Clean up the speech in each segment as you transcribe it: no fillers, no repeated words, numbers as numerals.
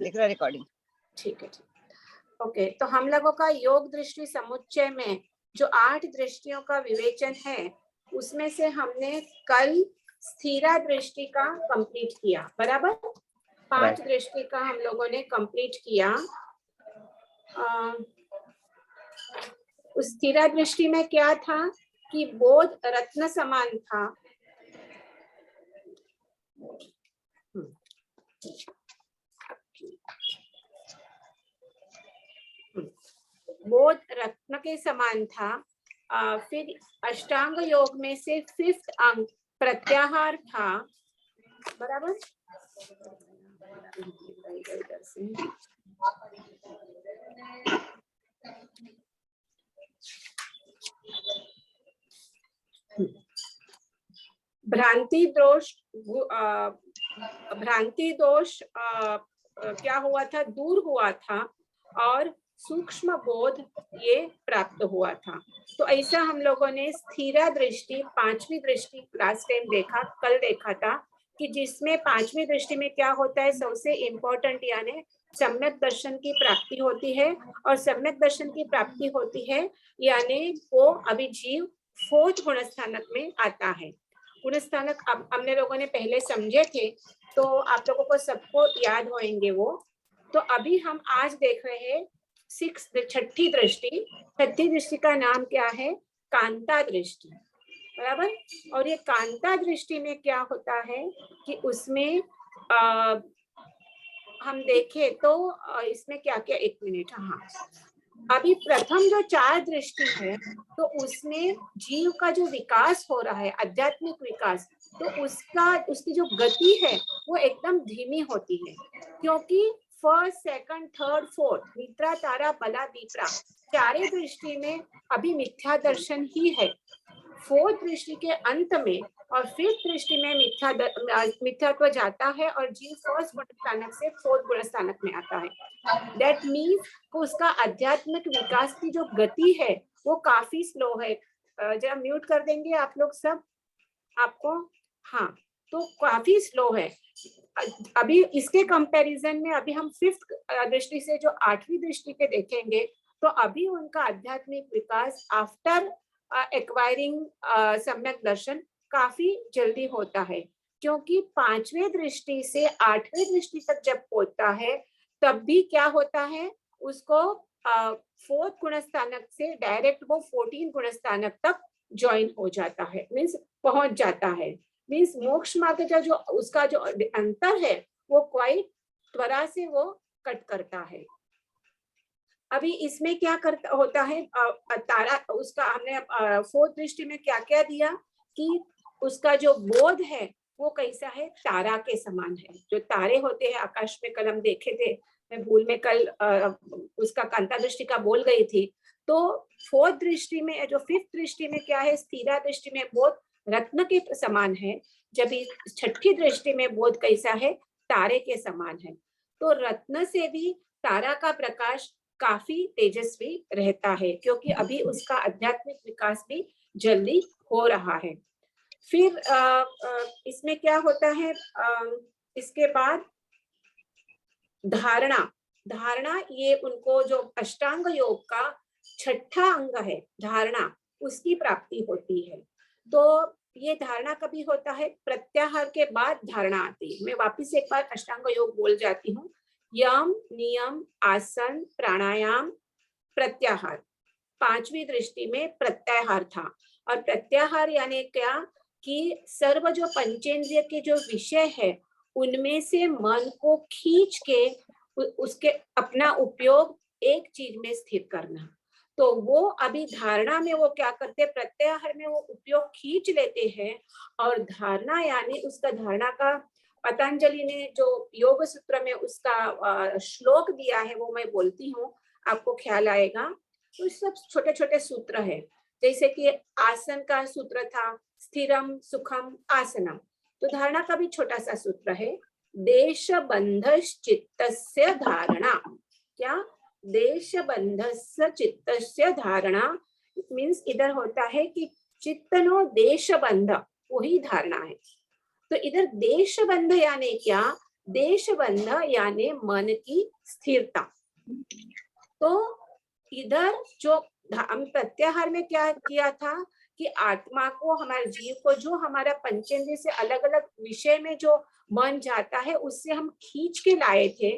लिख रहा रिकॉर्डिंग। ठीक है, ठीक। ओके, तो हम लोगों का योग दृष्टि समुच्चय में जो 8 दृष्टियों का विवेचन है, उसमें से हमने कल स्थिरा दृष्टि का कंप्लीट किया, बराबर। 5 दृष्टि का हम लोगों ने कंप्लीट किया। उस स्थिरा दृष्टि में क्या था कि बोध रत्न समान था। बोध रत्न के समान था। फिर अष्टांग योग में से 5th अंग प्रत्याहार था, बराबर। भ्रांति दोष क्या हुआ था, दूर हुआ था और सूक्ष्म बोध ये प्राप्त हुआ था। तो ऐसा हम लोगों ने स्थिरा दृष्टि, 5वीं दृष्टि लास्ट टाइम देखा, कल देखा था कि जिसमें 5वीं दृष्टि में क्या होता है, सबसे इम्पोर्टेंट यानी सम्यक दर्शन की प्राप्ति होती है। और सम्यक दर्शन की प्राप्ति होती है यानी वो अभी जीव 4th गुणस्थानक में आता है। गुणस्थानक अब हमने लोगों ने पहले समझे थे, तो आप लोगों को सबको याद होंगे वो। तो अभी हम आज देख रहे हैं 6th दृष्टि। 6th दृष्टि का नाम क्या है, कांता दृष्टि, बराबर। और ये कांता दृष्टि में क्या होता है कि उसमें हम देखें तो इसमें क्या क्या, 1 मिनट, हाँ, अभी प्रथम जो 4 दृष्टि है तो उसमें जीव का जो विकास हो रहा है, आध्यात्मिक विकास, तो उसकी जो गति है वो एकदम धीमी होती है, क्योंकि 1st, 2nd, 3rd, 4th मित्रा, तारा, बला, दीपरा 4 दृष्टि में अभी मिथ्या दर्शन ही है। 4th दृष्टि के अंत में और 5th दृष्टि में मिथ्यात्व जाता है और जीव 1st गुणस्थानक से 4th गुणस्थानक में आता है। दैट मीन्स को उसका आध्यात्मिक विकास की जो गति है वो काफी स्लो है। जरा म्यूट कर देंगे आप लोग सब, आपको, हाँ, तो काफी स्लो है। अभी इसके कंपैरिजन में अभी हम 5th दृष्टि से जो 8वीं दृष्टि के देखेंगे तो अभी उनका आध्यात्मिक विकास आफ्टर एक्वायरिंग सम्यक दर्शन काफी जल्दी होता है, क्योंकि 5वें दृष्टि से 8वें दृष्टि तक जब पहुंचता है तब भी क्या होता है, उसको 4th गुणस्थानक से डायरेक्ट वो 14 गुणस्थानक तक ज्वाइन हो जाता है, मीन्स पहुंच जाता है। मीन्स मोक्ष मार्ग का जो उसका जो अंतर है वो क्वाइट त्वरा से वो कट करता है। अभी इसमें क्या करता होता है, तारा उसका हमने 4th दृष्टि में क्या क्या दिया कि उसका जो बोध है वो कैसा है, तारा के समान है। जो तारे होते हैं आकाश में, कल हम देखे थे, मैं भूल में कल उसका कांता दृष्टि का बोल गई थी। तो 4th दृष्टि में, जो 5th दृष्टि में क्या है, स्थिरा दृष्टि में बोध रत्न के समान है, जब 6ठी दृष्टि में बोध कैसा है, तारे के समान है। तो रत्न से भी तारा का प्रकाश काफी तेजस्वी रहता है, क्योंकि अभी उसका आध्यात्मिक विकास भी जल्दी हो रहा है। फिर इसमें क्या होता है, इसके बाद धारणा ये उनको जो अष्टांग योग का 6ठा अंग है धारणा, उसकी प्राप्ति होती है। तो ये धारणा कभी होता है, प्रत्याहार के बाद धारणा आती है। मैं वापिस एक बार अष्टांग योग बोल जाती हूँ। यम, नियम, आसन, प्राणायाम, प्रत्याहार। 5वीं दृष्टि में प्रत्याहार था। और प्रत्याहार यानी क्या कि सर्व जो पंचेंद्रिय के जो विषय है उनमें से मन को खींच के उसके अपना उपयोग एक चीज में स्थिर करना। तो वो अभी धारणा में वो क्या करते, प्रत्याहार में वो उपयोग खींच लेते हैं, और धारणा यानी उसका धारणा का पतंजलि ने जो योग सूत्र में उसका श्लोक दिया है वो मैं बोलती हूँ, आपको ख्याल आएगा। तो सब छोटे छोटे सूत्र है, जैसे कि आसन का सूत्र था स्थिरम सुखम आसनम, तो धारणा का भी छोटा सा सूत्र है, देश बंधस चित्तस्य धारणा। क्या, देश बंधस्य चित्तस्य धारणा मीन्स इधर होता है कि चित्तनो देश बंध, वही धारणा है। तो इधर देश बंध यानी क्या देशबंध यानी मन की स्थिरता। तो इधर जो हम प्रत्याहार में क्या किया था कि आत्मा को, हमारे जीव को जो हमारा पंचेंद्रिय से अलग अलग विषय में जो मन जाता है उससे हम खींच के लाए थे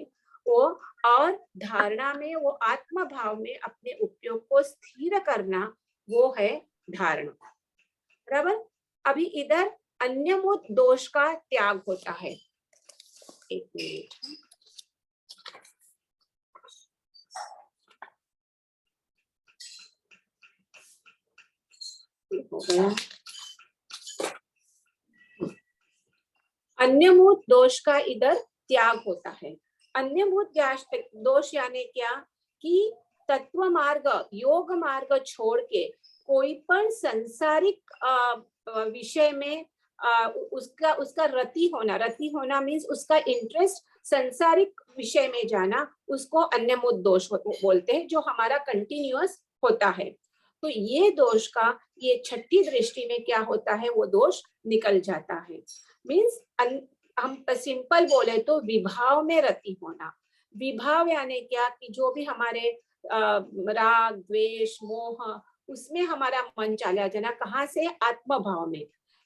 वो, और धारणा में वो आत्मा भाव में अपने उपयोग को स्थिर करना, वो है धारणा। बराबर। अभी इधर अन्यमूत दोष का त्याग होता है। एक मिनट, हो गया। अन्यमूत दोष का इधर त्याग होता है। अन्यमूत दोष यानी क्या कि तत्व मार्ग, योग मार्ग छोड़ के कोई पण संसारिक विषय में उसका रति होना मीन्स उसका इंटरेस्ट संसारिक विषय में जाना, उसको अन्यमूत दोष बोलते हैं, जो हमारा कंटिन्यूअस होता है। तो ये दोष का, ये छठी दृष्टि में क्या होता है, वो दोष निकल जाता है। मीन्स हम सिंपल बोले तो विभाव में रति होना। विभाव यानी क्या कि जो भी हमारे राग द्वेष मोह, उसमें हमारा मन चला जाना, कहाँ से, आत्म भाव में।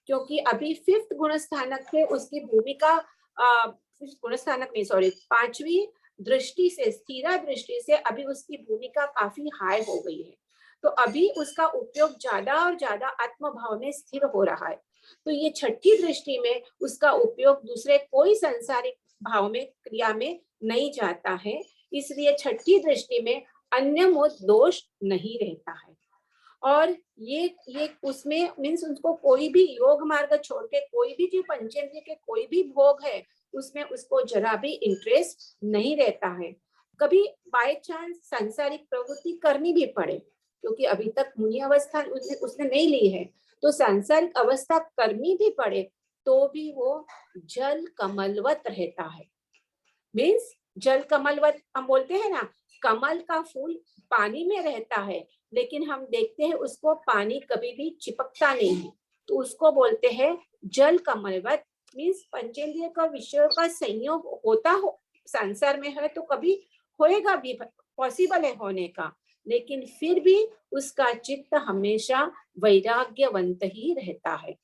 क्योंकि अभी फिफ्थ गुण स्थानक है, उसकी भूमिका गुण स्थानक में, सॉरी, पांचवी दृष्टि से, स्थिरा दृष्टि से अभी उसकी भूमिका काफी हाई हो गई है। तो अभी उसका उपयोग ज्यादा और ज्यादा आत्म भाव में स्थिर हो रहा है। तो ये छठी दृष्टि में उसका उपयोग दूसरे कोई सांसारिक भाव में, क्रिया में नहीं जाता है। इसलिए छठी दृष्टि में अन्यमूत दोष नहीं रहता है। और ये उसमें मीन्स उसको कोई भी योग मार्ग छोड़ के कोई भी जो पंचेंद्रिय के कोई भी भोग है उसमें उसको जरा भी इंटरेस्ट नहीं रहता है। कभी बाय चांस सांसारिक प्रवृत्ति करनी भी पड़े, क्योंकि अभी तक मुनि अवस्था उसने नहीं ली है, तो सांसारिक अवस्था करनी भी पड़े तो भी वो जल कमलवत रहता है। मीन्स जल कमलवत हम बोलते हैं ना, कमल का फूल पानी में रहता है लेकिन हम देखते हैं उसको पानी कभी भी चिपकता नहीं है, तो उसको बोलते हैं जल कमलवत। मीन्स पंचेंद्रिय का विषयों का संयोग होता हो संसार में है तो कभी होएगा भी, पॉसिबल है होने का, लेकिन फिर भी उसका चित्त हमेशा वैराग्यवंत ही रहता है।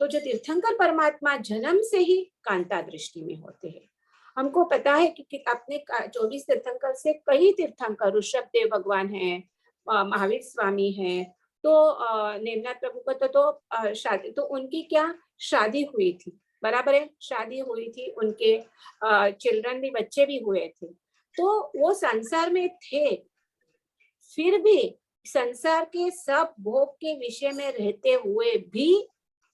तो जो तीर्थंकर परमात्मा जन्म से ही कांता दृष्टि में होते हैं। हमको पता है कि अपने 24 तीर्थंकर से कई तीर्थंकर, ऋषभ देव भगवान हैं, महावीर स्वामी हैं, तो नेमनाथ प्रभु को तो शादी, तो उनकी क्या शादी हुई थी, बराबर है, शादी हुई थी, उनके चिल्ड्रन भी, बच्चे भी हुए थे। तो वो संसार में थे, फिर भी संसार के सब भोग के विषय में रहते हुए भी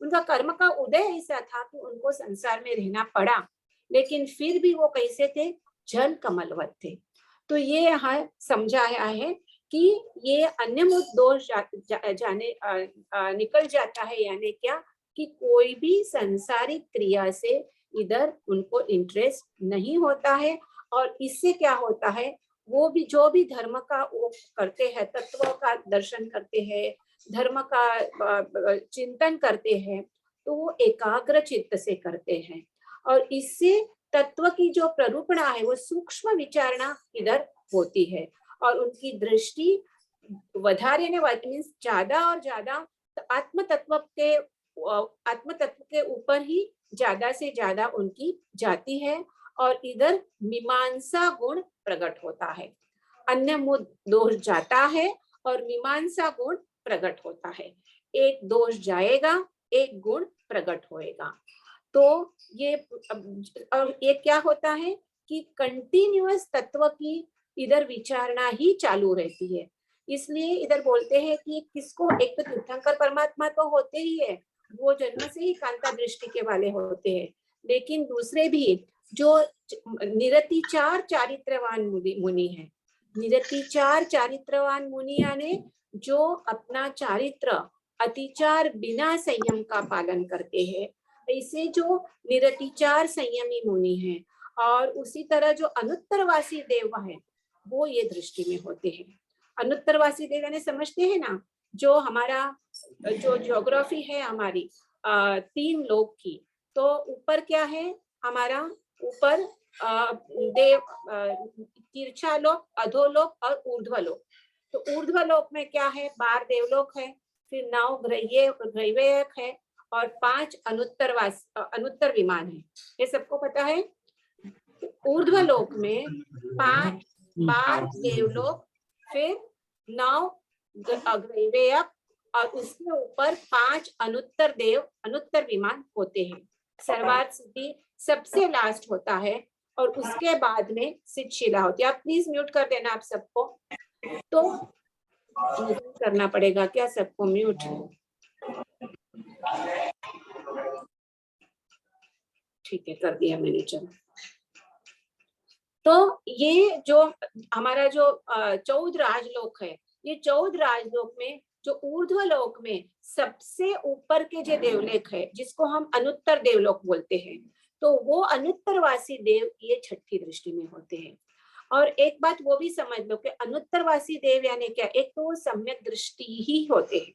उनका कर्म का उदय ऐसा था कि उनको संसार में रहना पड़ा, लेकिन फिर भी वो कैसे थे, जल कमलवत थे। तो ये यहाँ समझाया है कि ये अन्यमूत दोष जाने निकल जाता है, यानी क्या कि कोई भी संसारिक क्रिया से इधर उनको इंटरेस्ट नहीं होता है। और इससे क्या होता है, वो भी जो भी धर्म का वो करते हैं, तत्व का दर्शन करते हैं, धर्म का चिंतन करते हैं, तो वो एकाग्र चित्त से करते हैं। और इससे तत्व की जो प्ररूपणा है वो सूक्ष्म विचारणा इधर होती है, और उनकी दृष्टि वधारे ने मीन्स ज्यादा और ज्यादा आत्म तत्व के ऊपर ही ज्यादा से ज्यादा उनकी जाती है, और इधर मीमांसा गुण प्रकट होता है। अन्यमूत दोष जाता है और मीमांसा गुण प्रकट होता है। एक दोष जाएगा, एक गुण प्रकट होएगा। तो ये क्या होता है कि कंटिन्यूअस तत्व की इधर विचारणा ही चालू रहती है। इसलिए इधर बोलते हैं कि किसको, एक तो तीर्थंकर परमात्मा तो होते ही है, वो जन्म से ही कांता दृष्टि के वाले होते हैं, लेकिन दूसरे भी जो निरतिचार चारित्रवान मुनि है, निरतिचार चारित्रवान मुनि यानी जो अपना चारित्र अतिचार बिना संयम का पालन करते हैं, ऐसे जो निरतिचार संयमी मुनि हैं। और उसी तरह जो अनुत्तरवासी देव है वो ये दृष्टि में होते हैं। अनुत्तरवासी देव यानी समझते हैं ना, जो हमारा जो ज्योग्राफी है हमारी 3 लोक की, तो ऊपर क्या है हमारा ऊपर देव तीर्चालोक, अधोलोक और ऊर्ध्वलोक। तो ऊर्ध्वलोक में क्या है, 12 देवलोक है, फिर 9 ग्रैवेयक है और 5 अनुत्तर विमान है। ये सबको पता है। ऊर्ध्वलोक में 5 देवलोक, फिर 9 ग्रैवेयक और उसके ऊपर 5 अनुत्तर विमान होते हैं। सर्वार्थ सिद्धि सबसे लास्ट होता है और उसके बाद में सिद्धशिला होती है। आप प्लीज म्यूट कर देना आप सबको, तो करना पड़ेगा क्या सबको म्यूट। ठीक है, कर दिया मैंने। चलो, तो ये जो हमारा जो 14 राजलोक है, ये 14 राजलोक में जो ऊर्ध्वलोक में सबसे ऊपर के जो देवलोक है, जिसको हम अनुत्तर देवलोक बोलते हैं, तो वो अनुत्तरवासी देव ये छठी दृष्टि में होते हैं। और एक बात वो भी समझ लो कि अनुत्तरवासी देव यानी क्या, एक तो वो सम्यक दृष्टि ही होते हैं,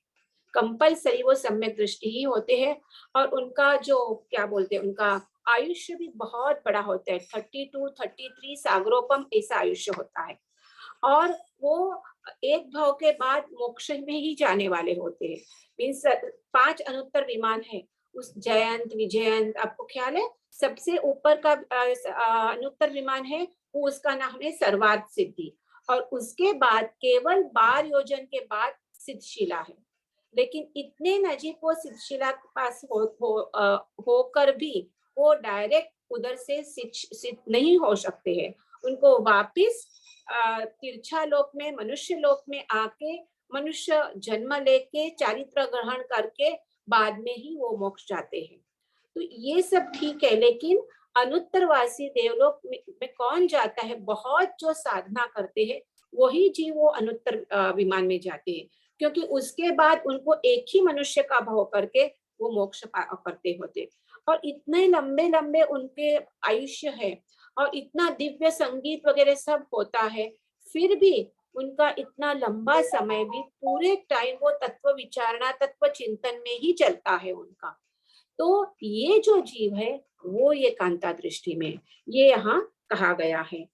कंपलसरी वो सम्यक दृष्टि ही होते हैं। और उनका जो क्या बोलते हैं, उनका आयुष्य भी बहुत बड़ा होता है, 32, 33 सागरोपम ऐसा आयुष्य होता है। और वो एक भाव के बाद मोक्ष में ही जाने वाले होते हैं। मीन्स 5 अनुत्तर विमान है, उस जयंत विजयंत, आपको ख्याल है सबसे ऊपर का अनुत्तर विमान है, वो उसका नाम है सर्वार्थ सिद्धि। और उसके बाद केवल 12 योजन के बाद सिद्धशिला है। लेकिन इतने नजीक वो सिद्धशिला के पास होकर भी वो डायरेक्ट उधर से सिद्ध नहीं हो सकते हैं। उनको वापिस तिरछा लोक में, मनुष्य लोक में आके मनुष्य जन्म लेके चारित्र ग्रहण करके बाद में ही वो मोक्ष जाते हैं। तो ये सब ठीक है, लेकिन अनुत्तरवासी देवलोक में कौन जाता है, बहुत जो साधना करते हैं वही जीव वो अनुत्तर विमान में जाते हैं, क्योंकि उसके बाद उनको एक ही मनुष्य का भाव करके वो मोक्ष करते होते। और इतने लंबे लंबे उनके आयुष्य है और इतना दिव्य संगीत वगैरह सब होता है, फिर भी उनका इतना लंबा समय भी पूरे टाइम वो तत्व विचारणा, तत्व चिंतन में ही चलता है उनका। तो ये जो जीव है वो ये कांता दृष्टि में ये यहाँ कहा गया है।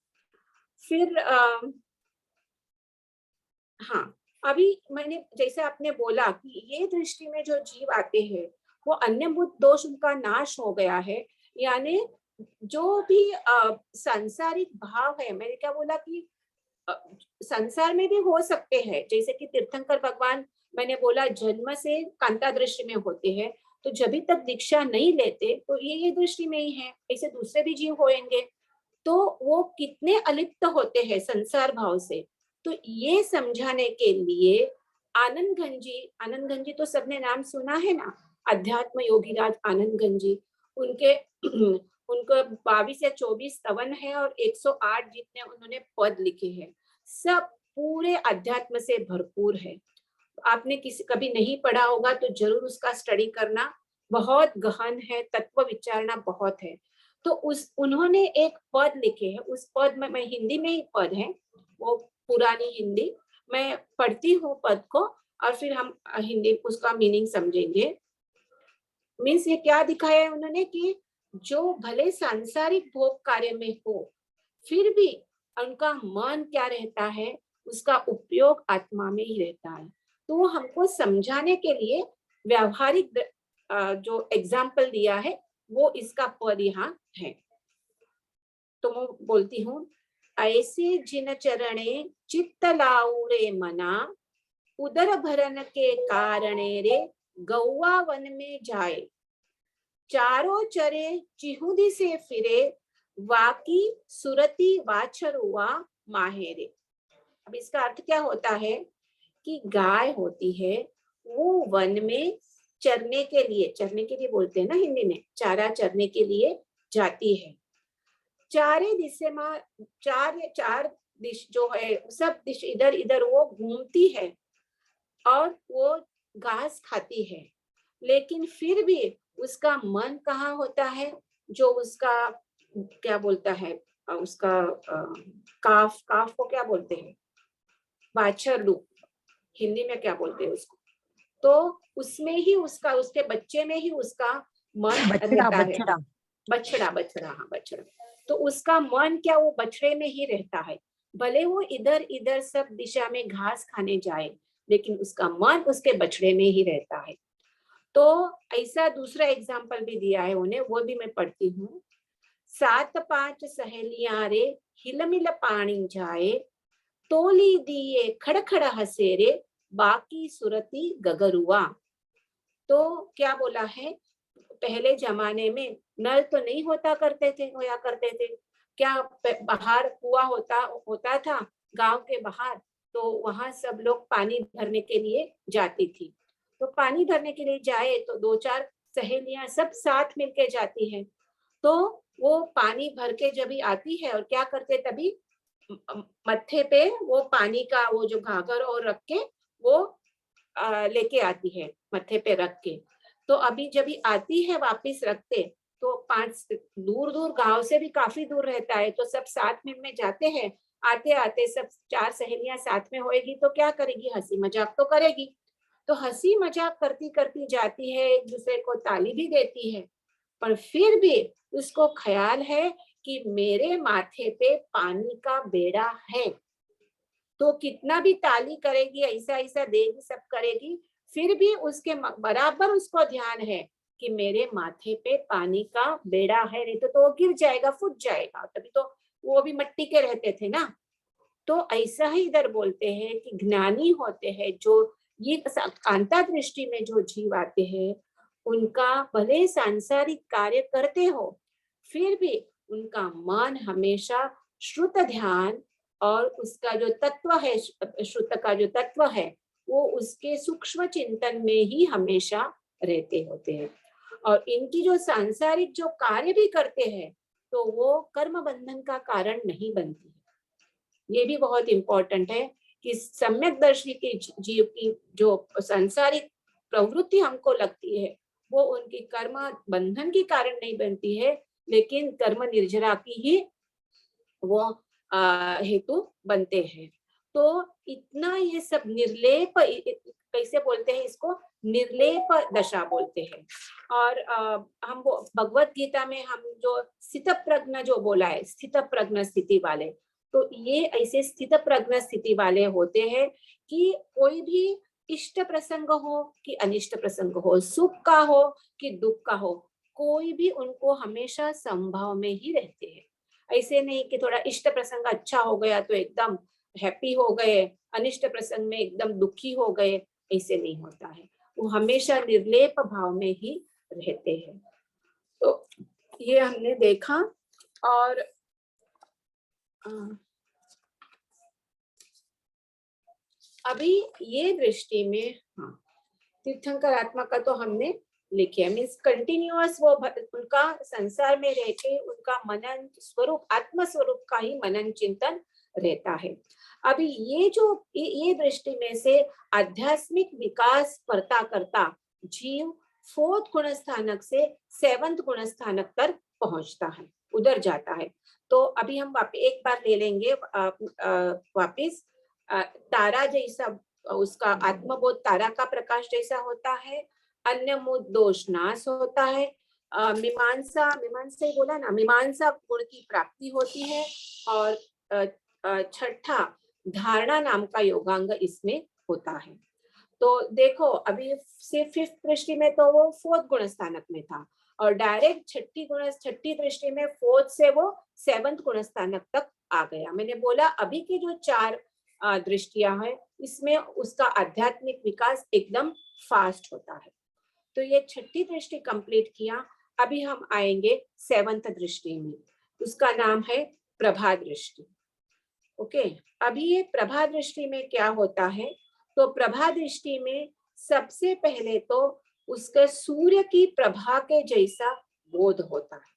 फिर हाँ, अभी मैंने जैसे आपने बोला कि ये दृष्टि में जो जीव आते हैं वो अन्य बुद्ध दोष उनका नाश हो गया है, यानी जो भी सांसारिक भाव है, मैंने क्या बोला कि संसार में भी हो सकते हैं, जैसे कि तीर्थंकर भगवान मैंने बोला जन्म से कांता दृष्टि में होते हैं, तो जब तक दीक्षा नहीं लेते तो ये दृष्टि में ही है, ऐसे दूसरे भी जीव होंगे, तो वो कितने अलिप्त होते हैं संसार भाव से। तो ये समझाने के लिए आनंद गंजी तो सबने नाम सुना है ना, अध्यात्म योगीराज आनंद गंजी, उनके उनको 22 या 24 स्तवन है और 108 जितने उन्होंने पद लिखे हैं, सब पूरे अध्यात्म से भरपूर है। आपने कभी नहीं पढ़ा होगा तो जरूर उसका स्टडी करना, बहुत गहन है, तत्व विचारना बहुत है। तो उन्होंने एक पद लिखे है, उस पद में मैं हिंदी में ही पद है, वो पुरानी हिंदी मैं पढ़ती हूँ पद को और फिर हम हिंदी उसका मीनिंग समझेंगे। मीन्स ये क्या दिखाया है उन्होंने कि जो भले सांसारिक भोग कार्य में हो, फिर भी उनका मन क्या रहता है, उसका उपयोग आत्मा में ही रहता है। तो वो हमको समझाने के लिए व्यावहारिक जो एग्जाम्पल दिया है वो इसका पद यहाँ है। तो मैं बोलती हूँ, ऐसे जिन चरणे चित्त लाऊरे मना, उदर भरन के कारणे रे गौवा वन में जाए, चारों चरे चिहुदी से फिरे, वाकी सुरती वाछरुआ माहेरे। अब इसका अर्थ क्या होता है कि गाय होती है वो वन में चरने के लिए बोलते हैं ना हिंदी में, चारा चरने के लिए जाती है। चारे दिशा में चार दिश जो है, सब दिश इधर इधर वो घूमती है और वो घास खाती है, लेकिन फिर भी उसका मन कहाँ होता है, जो उसका क्या बोलता है, उसका काफ को क्या बोलते हैं, वाछर रूप, हिंदी में क्या बोलते हैं उसको, तो उसमें ही उसका, उसके बच्चे में ही उसका मन रहता है। बछड़ा, बछड़ा, हाँ बछड़ा। तो उसका मन क्या वो बछड़े में ही रहता है, भले वो इधर इधर सब दिशा में घास खाने जाए, लेकिन उसका मन उसके बछड़े में ही रहता है। तो ऐसा दूसरा एग्जाम्पल भी दिया है उन्हें, वो भी मैं पढ़ती हूँ। 7-5 सहेलियां रे हिलमिल पानी जाए, तोली दिए खड़खड़ हसे रे, बाकी सुरती गगरुआ। तो क्या बोला है, पहले जमाने में नल तो नहीं होया करते थे। क्या बाहर कुआं होता था गांव के बाहर, तो वहां सब लोग पानी भरने के लिए जाती थी। तो पानी भरने के लिए जाए तो 2-4 सहेलियां सब साथ मिलके जाती हैं। तो वो पानी भर के जब भी आती है और क्या करते तभी मत्थे पे वो पानी का वो जो घाघर और रख के वो लेके आती है मत्थे पे रख के। तो अभी जब आती है वापिस रखते, तो 5 दूर दूर गांव से भी काफी दूर रहता है, तो सब साथ में जाते हैं। आते आते सब 4 सहेलियां साथ में होएगी तो क्या करेगी, हंसी मजाक तो करेगी। तो हंसी मजाक करती करती जाती है, एक दूसरे को ताली भी देती है, पर फिर भी उसको ख्याल है कि मेरे माथे पे पानी का बेड़ा है। तो कितना भी ताली करेगी, ऐसा ऐसा देगी, सब करेगी, फिर भी उसके बराबर उसको ध्यान है कि मेरे माथे पे पानी का बेड़ा है, नहीं तो वो गिर जाएगा, फूट जाएगा। तभी तो वो भी मिट्टी के रहते थे ना। तो ऐसा ही इधर बोलते हैं कि ज्ञानी होते हैं जो ये कांता दृष्टि में जो जीव आते हैं, उनका भले सांसारिक कार्य करते हो, फिर भी उनका मन हमेशा श्रुत ध्यान और उसका जो तत्व है, श्रुत का जो तत्व है, वो उसके सूक्ष्म चिंतन में ही हमेशा रहते होते हैं। और इनकी जो सांसारिक जो कार्य भी करते हैं, तो वो कर्म बंधन का कारण नहीं बनती है। ये भी बहुत इंपॉर्टेंट है कि सम्यक दर्शी के जीव की जो सांसारिक प्रवृत्ति हमको लगती है, वो उनकी कर्म बंधन के कारण नहीं बनती है, लेकिन कर्म निर्जरा की ही वो हेतु बनते हैं। तो इतना ये सब निर्लेप, कैसे बोलते हैं इसको, निर्लेप दशा बोलते हैं। और हम वो भगवत गीता में हम जो स्थित प्रज्ञ जो बोला है, स्थित प्रज्ञ स्थिति वाले, तो ये ऐसे स्थित प्रज्ञ स्थिति वाले होते हैं कि कोई भी इष्ट प्रसंग हो कि अनिष्ट प्रसंग हो, सुख का हो कि दुख का हो, कोई भी उनको हमेशा संभाव में ही रहते हैं। ऐसे नहीं कि थोड़ा इष्ट प्रसंग अच्छा हो गया तो एकदम हैप्पी हो गए, अनिष्ट प्रसंग में एकदम दुखी हो गए, ऐसे नहीं होता है। वो हमेशा निर्लेप भाव में ही रहते हैं। तो ये हमने देखा। और अभी ये दृष्टि में, हाँ, तीर्थंकर आत्मा का तो हमने लिखे, मीन्स कंटिन्यूअस वो उनका संसार में रह के उनका मनन स्वरूप, आत्म स्वरूप का ही मनन चिंतन रहता है। अभी ये जो ये दृष्टि में से आध्यात्मिक विकास करता करता जीव 4th गुण स्थानक से 7th गुण स्थानक तक पहुंचता है, उधर जाता है। तो अभी हम एक बार ले लेंगे वापिस। तारा जैसा उसका आत्मबोध तारा का प्रकाश जैसा होता है, अन्य मुद दोष नाश होता है, मीमांसा ही बोला ना, मीमांसा गुण की प्राप्ति होती है, और छठा धारणा नाम का योगांग इसमें होता है। तो देखो अभी से 5th दृष्टि में तो वो 4th गुण स्थानक में था, और डायरेक्ट छठी दृष्टि में 4th से वो 7th गुण स्थानक तक आ गया। मैंने बोला अभी की जो 4 दृष्टियां हैं, इसमें उसका आध्यात्मिक विकास एकदम फास्ट होता है। तो ये छठी दृष्टि कंप्लीट किया। अभी हम आएंगे 7th दृष्टि में, उसका नाम है प्रभा दृष्टि। ओके, अभी ये प्रभा दृष्टि में क्या होता है, तो प्रभा दृष्टि में सबसे पहले तो उसके सूर्य की प्रभा के जैसा बोध होता है।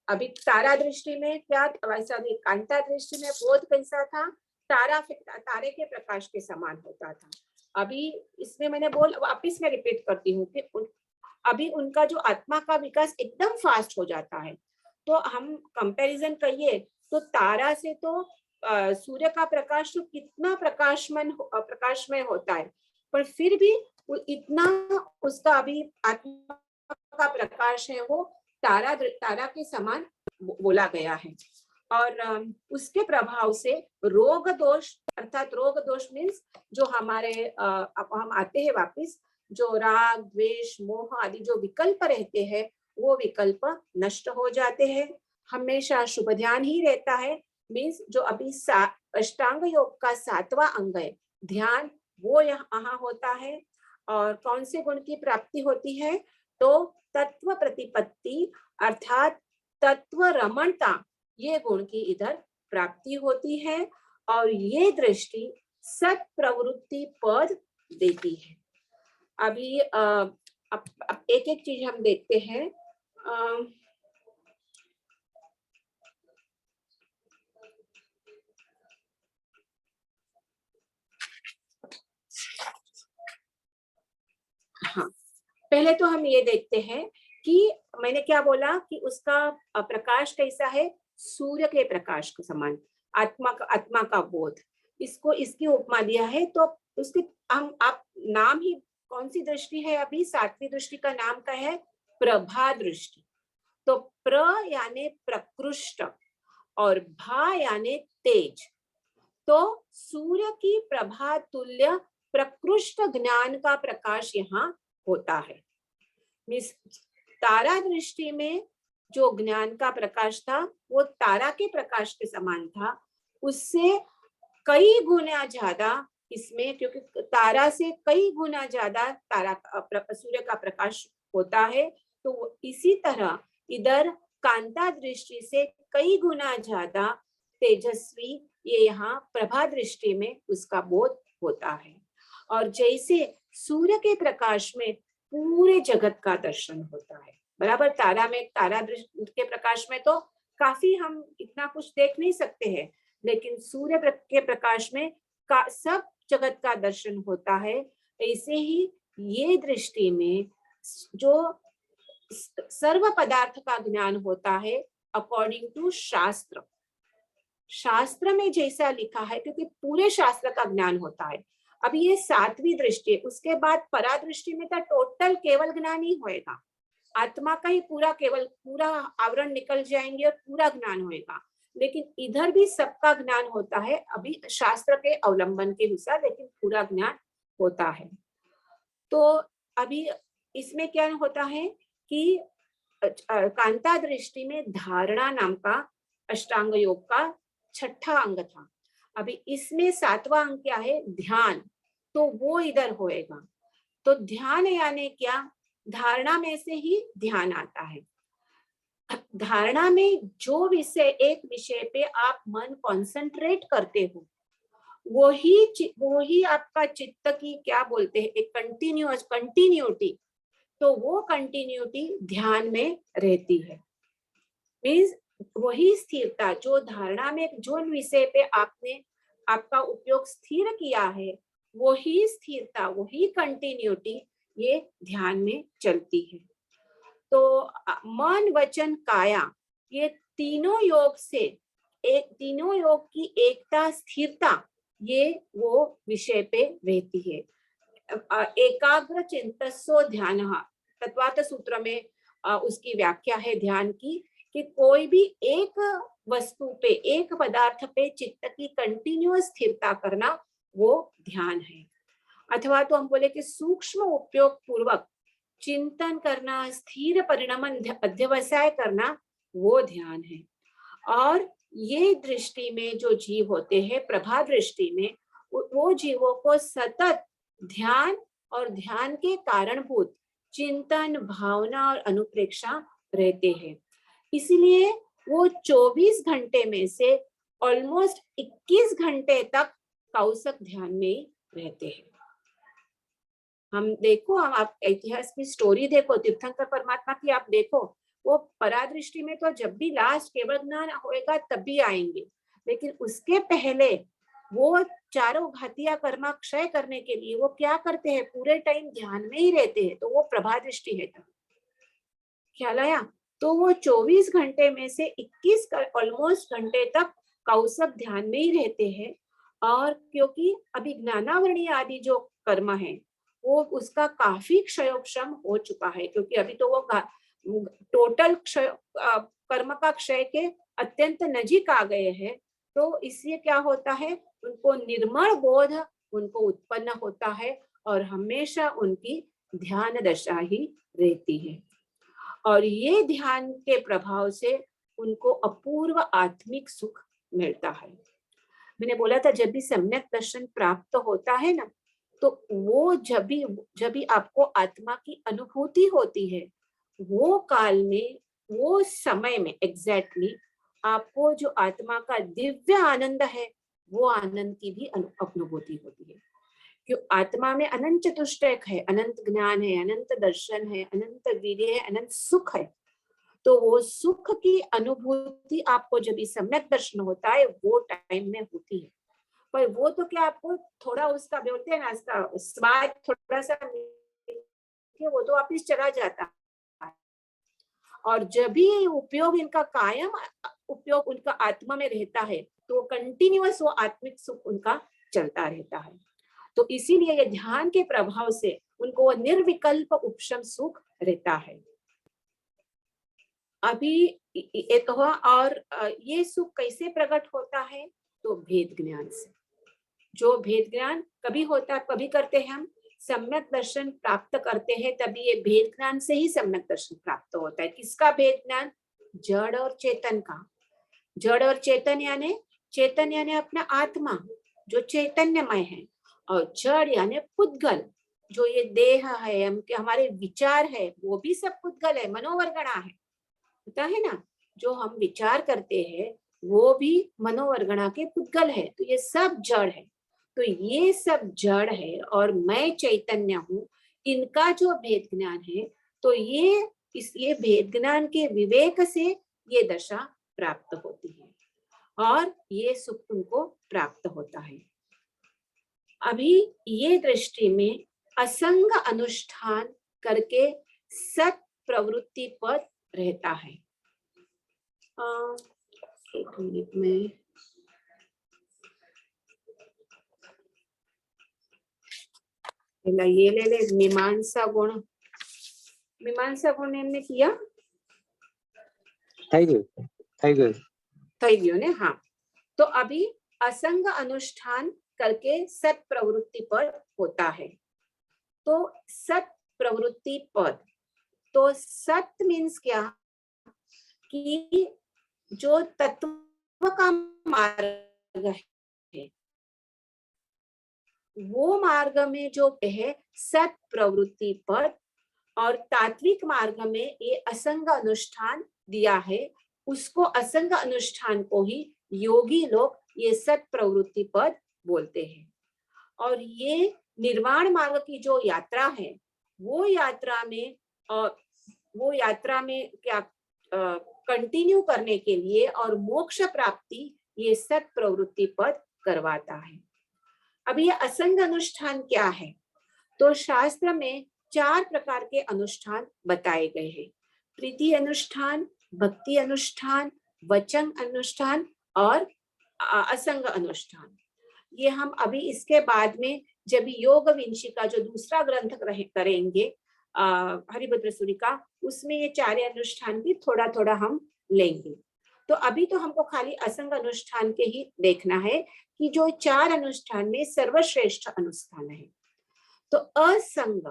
अभी तारा दृष्टि में क्या वैसा, कांता दृष्टि में बोध कैसा था, तारे के प्रकाश के समान होता था। अभी इसमें मैंने वापिस मैं रिपीट करती हूँ कि अभी उनका जो आत्मा का विकास एकदम फास्ट हो जाता है। तो हम कंपैरिजन करिए तो तारा से तो सूर्य का प्रकाश तो कितना प्रकाशमय होता है, पर फिर भी इतना उसका अभी आत्मा का प्रकाश है वो तारा के समान बोला गया है। और उसके प्रभाव से रोग दोष, अर्थात रोग दोष मीन्स जो हमारे अब हम आते हैं वापिस, जो राग द्वेष मोह आदि जो विकल्प रहते हैं वो विकल्प नष्ट हो जाते हैं। हमेशा शुभ ध्यान ही रहता है, मीन्स जो अभी अष्टांग योग का 7वां अंग है ध्यान, वो यहाँ होता है। और कौन से गुण की प्राप्ति होती है, तो तत्व प्रतिपत्ति अर्थात तत्व रमणता, ये गुण की इधर प्राप्ति होती है। और ये दृष्टि सत प्रवृत्ति पद देती है। अभी अब एक एक चीज हम देखते हैं। हाँ, पहले तो हम ये देखते हैं कि मैंने क्या बोला कि उसका प्रकाश कैसा है, सूर्य के प्रकाश के समान, आत्मा का बोध, इसको इसकी उपमा दिया है। तो उसके हम आप नाम ही कौन सी दृष्टि है, अभी 7वीं दृष्टि का नाम क्या है, प्रभा दृष्टि। तो प्र यानी प्रकृष्ट और भा यानी तेज। तो सूर्य की प्रभा तुल्य प्रकृष्ट ज्ञान का प्रकाश यहाँ होता है। तारा दृष्टि में जो ज्ञान का प्रकाश था वो तारा के प्रकाश के समान था, उससे कई गुना ज्यादा इसमें, क्योंकि तारा से कई गुना ज्यादा सूर्य का प्रकाश होता है। तो इसी तरह इधर कांता दृष्टि से कई गुना ज्यादा तेजस्वी ये यहाँ प्रभा दृष्टि में उसका बोध होता है। और जैसे सूर्य के प्रकाश में पूरे जगत का दर्शन होता है, बराबर तारा दृष्टि के प्रकाश में तो काफी हम इतना कुछ देख नहीं सकते हैं, लेकिन सूर्य के प्रकाश में सब जगत का दर्शन होता है। ऐसे ही ये दृष्टि में जो सर्व पदार्थ का ज्ञान होता है अकॉर्डिंग टू शास्त्र में जैसा लिखा है, क्योंकि पूरे शास्त्र का ज्ञान होता है। अब ये 7वीं दृष्टि है, उसके बाद परा दृष्टि में तो टोटल केवल ज्ञान ही होएगा, आत्मा का ही पूरा आवरण निकल जाएंगे और पूरा ज्ञान होएगा। लेकिन इधर भी सबका ज्ञान होता है, अभी शास्त्र के अवलंबन के अनुसार, लेकिन पूरा ज्ञान होता है। तो अभी इसमें क्या होता है कि कांता दृष्टि में धारणा नाम का अष्टांग योग का 6ठा अंग था। अभी इसमें 7वां अंग क्या है, ध्यान, तो वो इधर होएगा। तो ध्यान यानी क्या, धारणा में से ही ध्यान आता है। धारणा में जो एक विषय पे आप मन कॉन्सेंट्रेट करते हो, वो ही आपका चित्त की क्या बोलते हैं, एक कंटिन्यूटी, तो वो कंटिन्यूटी ध्यान में रहती है। मीन्स वही स्थिरता जो धारणा में जो विषय पे आपने आपका उपयोग स्थिर किया है, वही स्थिरता वही कंटिन्यूटी ये ध्यान में चलती है। तो मन वचन काया ये तीनों योग की एकता स्थिरता ये वो विषय पे रहती है। एकाग्र चिंतसो ध्यान, तत्वार्थ सूत्र में उसकी व्याख्या है ध्यान की, कि कोई भी एक वस्तु पे एक पदार्थ पे चित्त की कंटिन्यूअस स्थिरता करना वो ध्यान है। अथवा तो हम बोले कि सूक्ष्म उपयोग पूर्वक चिंतन करना, स्थिर परिणाम अध्यवसाय करना, वो ध्यान है। और ये दृष्टि में जो जीव होते हैं प्रभा दृष्टि में, वो जीवों को सतत ध्यान और ध्यान के कारणभूत चिंतन भावना और अनुप्रेक्षा रहते हैं। इसलिए वो 24 घंटे में से ऑलमोस्ट 21 घंटे तक कौसक ध्यान में रहते हैं। हम देखो, हम आप इतिहास की स्टोरी देखो, तीर्थंकर परमात्मा की आप देखो, वो परादृष्टि में तो जब भी लास्ट केवल ज्ञान होएगा तभी आएंगे, लेकिन उसके पहले वो चारों घातिया कर्मा क्षय करने के लिए वो क्या करते हैं, पूरे टाइम ध्यान में ही रहते हैं। तो वो प्रभा दृष्टि है, तब ख्याल आया। तो वो 24 घंटे में से 21 ऑलमोस्ट घंटे तक कौसक ध्यान में ही रहते हैं। और क्योंकि अभी ज्ञानावरणीय आदि जो कर्म है वो उसका काफी क्षयोक्षम हो चुका है, क्योंकि अभी तो टोटल क्षय कर्म का क्षय के अत्यंत नजीक आ गए हैं, तो इसलिए क्या होता है, उनको निर्मल बोध उनको उत्पन्न होता है और हमेशा उनकी ध्यान दशा ही रहती है। और ये ध्यान के प्रभाव से उनको अपूर्व आत्मिक सुख मिलता है। मैंने बोला था जब भी सम्यक दर्शन प्राप्त होता है ना, तो वो जब भी आपको आत्मा की अनुभूति होती है, वो काल में, वो समय में एग्जैक्टली आपको जो आत्मा का दिव्य आनंद है, वो आनंद की भी अनुभूति होती है। क्यों? आत्मा में अनंत चतुष्टय है, अनंत ज्ञान है, अनंत दर्शन है, अनंत वीर्य है, अनंत सुख है। तो वो सुख की अनुभूति आपको जब इस सम्यक दर्शन होता है, वो टाइम में होती है। पर वो तो क्या आपको थोड़ा उसका बोलते हैं ना, इसका स्वाद थोड़ा सा वो तो वापिस चला जाता है। और जब भी उपयोग इनका कायम उपयोग उनका आत्मा में रहता है, तो कंटिन्यूअस वो आत्मिक सुख उनका चलता रहता है। तो इसीलिए ये ध्यान के प्रभाव से उनको निर्विकल्प उपशम सुख रहता है। अभी एक हुआ, और ये सुख कैसे प्रकट होता है, तो भेद ज्ञान से। जो भेद ज्ञान कभी होता है, कभी करते हैं हम सम्यक दर्शन प्राप्त करते हैं, तभी ये भेद ज्ञान से ही सम्यक दर्शन प्राप्त होता है। किसका भेद ज्ञान? जड़ और चेतन का। जड़ और चेतन यानी अपना आत्मा जो चैतन्यमय है, और जड़ यानी पुद्गल, जो ये देह है, हमारे विचार है, वो भी सब पुद्गल है, मनोवर्गणा है, पता है ना। जो हम विचार करते हैं वो भी मनोवर्गणा के पुद्गल है। तो ये सब जड़ है। तो ये सब जड़ है और मैं चैतन्य हूँ, इनका जो भेद ज्ञान है, तो ये भेद ज्ञान के विवेक से ये दशा प्राप्त होती है और ये सुख उनको प्राप्त होता है। अभी ये दृष्टि में असंग अनुष्ठान करके सत प्रवृत्ति पर रहता है। एक मिनट में ये ले ले मीमांसा गुण एमने किया થઈ ગયું ने। हाँ, तो अभी असंग अनुष्ठान करके सत प्रवृत्ति पद होता है। तो सत प्रवृत्ति पद, तो सत मीन्स क्या कि जो तत्व का मार्ग है, वो मार्ग में जो है सत प्रवृत्ति पद, और तात्विक मार्ग में ये असंग अनुष्ठान दिया है, उसको असंग अनुष्ठान को ही योगी लोग ये सत प्रवृत्ति पद बोलते हैं। और ये निर्वाण मार्ग की जो यात्रा है, वो यात्रा में क्या कंटिन्यू करने के लिए और मोक्ष प्राप्ति ये सत प्रवृत्ति पद करवाता है। अब ये असंग अनुष्ठान क्या है? तो शास्त्र में 4 प्रकार के अनुष्ठान बताए गए हैं। प्रीति अनुष्ठान, भक्ति अनुष्ठान, वचन अनुष्ठान और असंग अनुष्ठान। ये हम अभी इसके बाद में जब योग विंशी का जो दूसरा ग्रंथ करेंगे हरिभद्र सूरी का, उसमें ये 4 अनुष्ठान भी थोड़ा थोड़ा हम लेंगे। तो अभी तो हमको खाली असंग अनुष्ठान के ही देखना है कि जो 4 अनुष्ठान में सर्वश्रेष्ठ अनुष्ठान है। तो असंग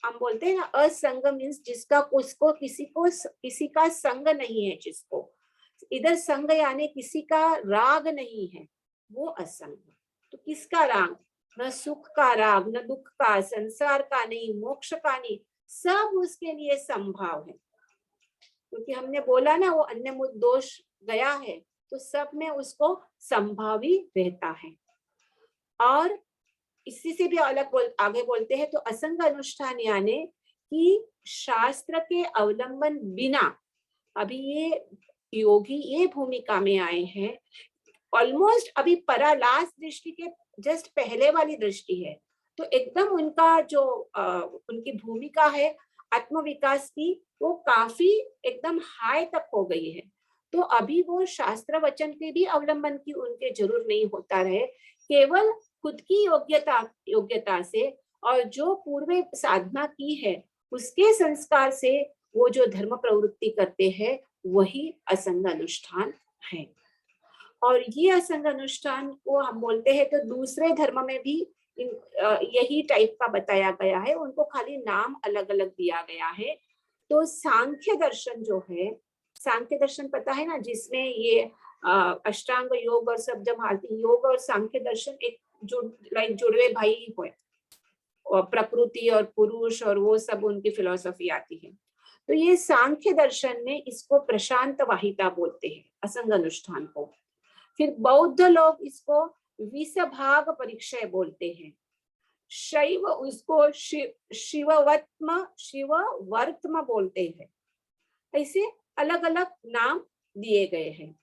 हम बोलते हैं ना, असंग मीन्स जिसका उसको किसी का संग नहीं है, जिसको इधर संग यानी किसी का राग नहीं है, वो असंग। तो किसका राग? न सुख का राग, न दुख का, संसार का नहीं, मोक्ष का नहीं, सब उसके लिए संभाव है। क्योंकि हमने बोला ना वो अन्य दोष गया है, तो सब में उसको संभावी रहता है। और इसी से भी अलग आगे बोलते हैं, तो असंग अनुष्ठान यानी कि शास्त्र के अवलंबन बिना, अभी ये योगी ये भूमिका में आए हैं, ऑलमोस्ट अभी परालास दृष्टि के जस्ट पहले वाली दृष्टि है, तो एकदम उनका जो उनकी भूमिका है आत्मविकास की, वो काफी एकदम हाई तक हो गई है। तो अभी वो शास्त्र वचन के भी अवलंबन की उनके जरूर नहीं होता रहे, केवल खुद की योग्यता से और जो पूर्व साधना की है उसके संस्कार से वो जो धर्म प्रवृत्ति करते हैं वही असंग अनुष्ठान है। और ये असंग अनुष्ठान को हम बोलते हैं तो दूसरे धर्म में भी यही टाइप का बताया गया है, उनको खाली नाम अलग अलग दिया गया है। तो सांख्य दर्शन जो है, सांख्य दर्शन पता है ना, जिसमें ये अष्टांग योग और सब जब आती, योग और सांख्य दर्शन एक जुड़वे भाई हुए, और प्रकृति और पुरुष और वो सब उनकी फिलॉसफी आती है। तो ये सांख्य दर्शन में इसको प्रशांत वाहिता बोलते हैं असंग अनुष्ठान को। फिर बौद्ध लोग इसको विषभाग परीक्षय बोलते हैं। शैव उसको शिववर्त्म बोलते हैं। ऐसे अलग अलग नाम दिए गए हैं।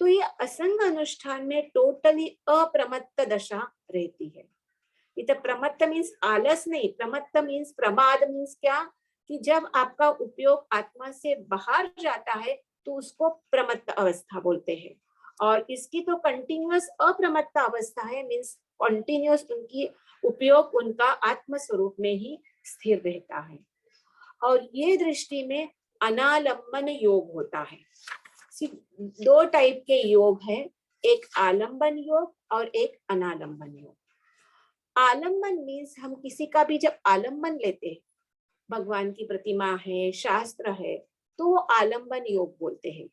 तो ये असंग अनुष्ठान में टोटली अप्रमत्त दशा रहती है। इधर प्रमत्त मीन्स आलस नहीं, प्रमत्त मीन्स प्रमाद मीन्स क्या, कि जब आपका उपयोग आत्मा से बाहर जाता है तो उसको प्रमत्त अवस्था बोलते हैं। और इसकी तो कंटिन्यूअस अप्रमत्त अवस्था है, मीन्स कंटिन्यूअस उनकी उपयोग उनका आत्म स्वरूप में ही स्थिर रहता है। और ये दृष्टि में अनालंबन योग होता है। दो टाइप के योग हैं, एक आलंबन योग और एक अनालंबन योग। आलंबन मीन्स हम किसी का भी जब आलंबन लेते हैं, भगवान की प्रतिमा है, शास्त्र है, तो वो आलंबन योग बोलते हैं।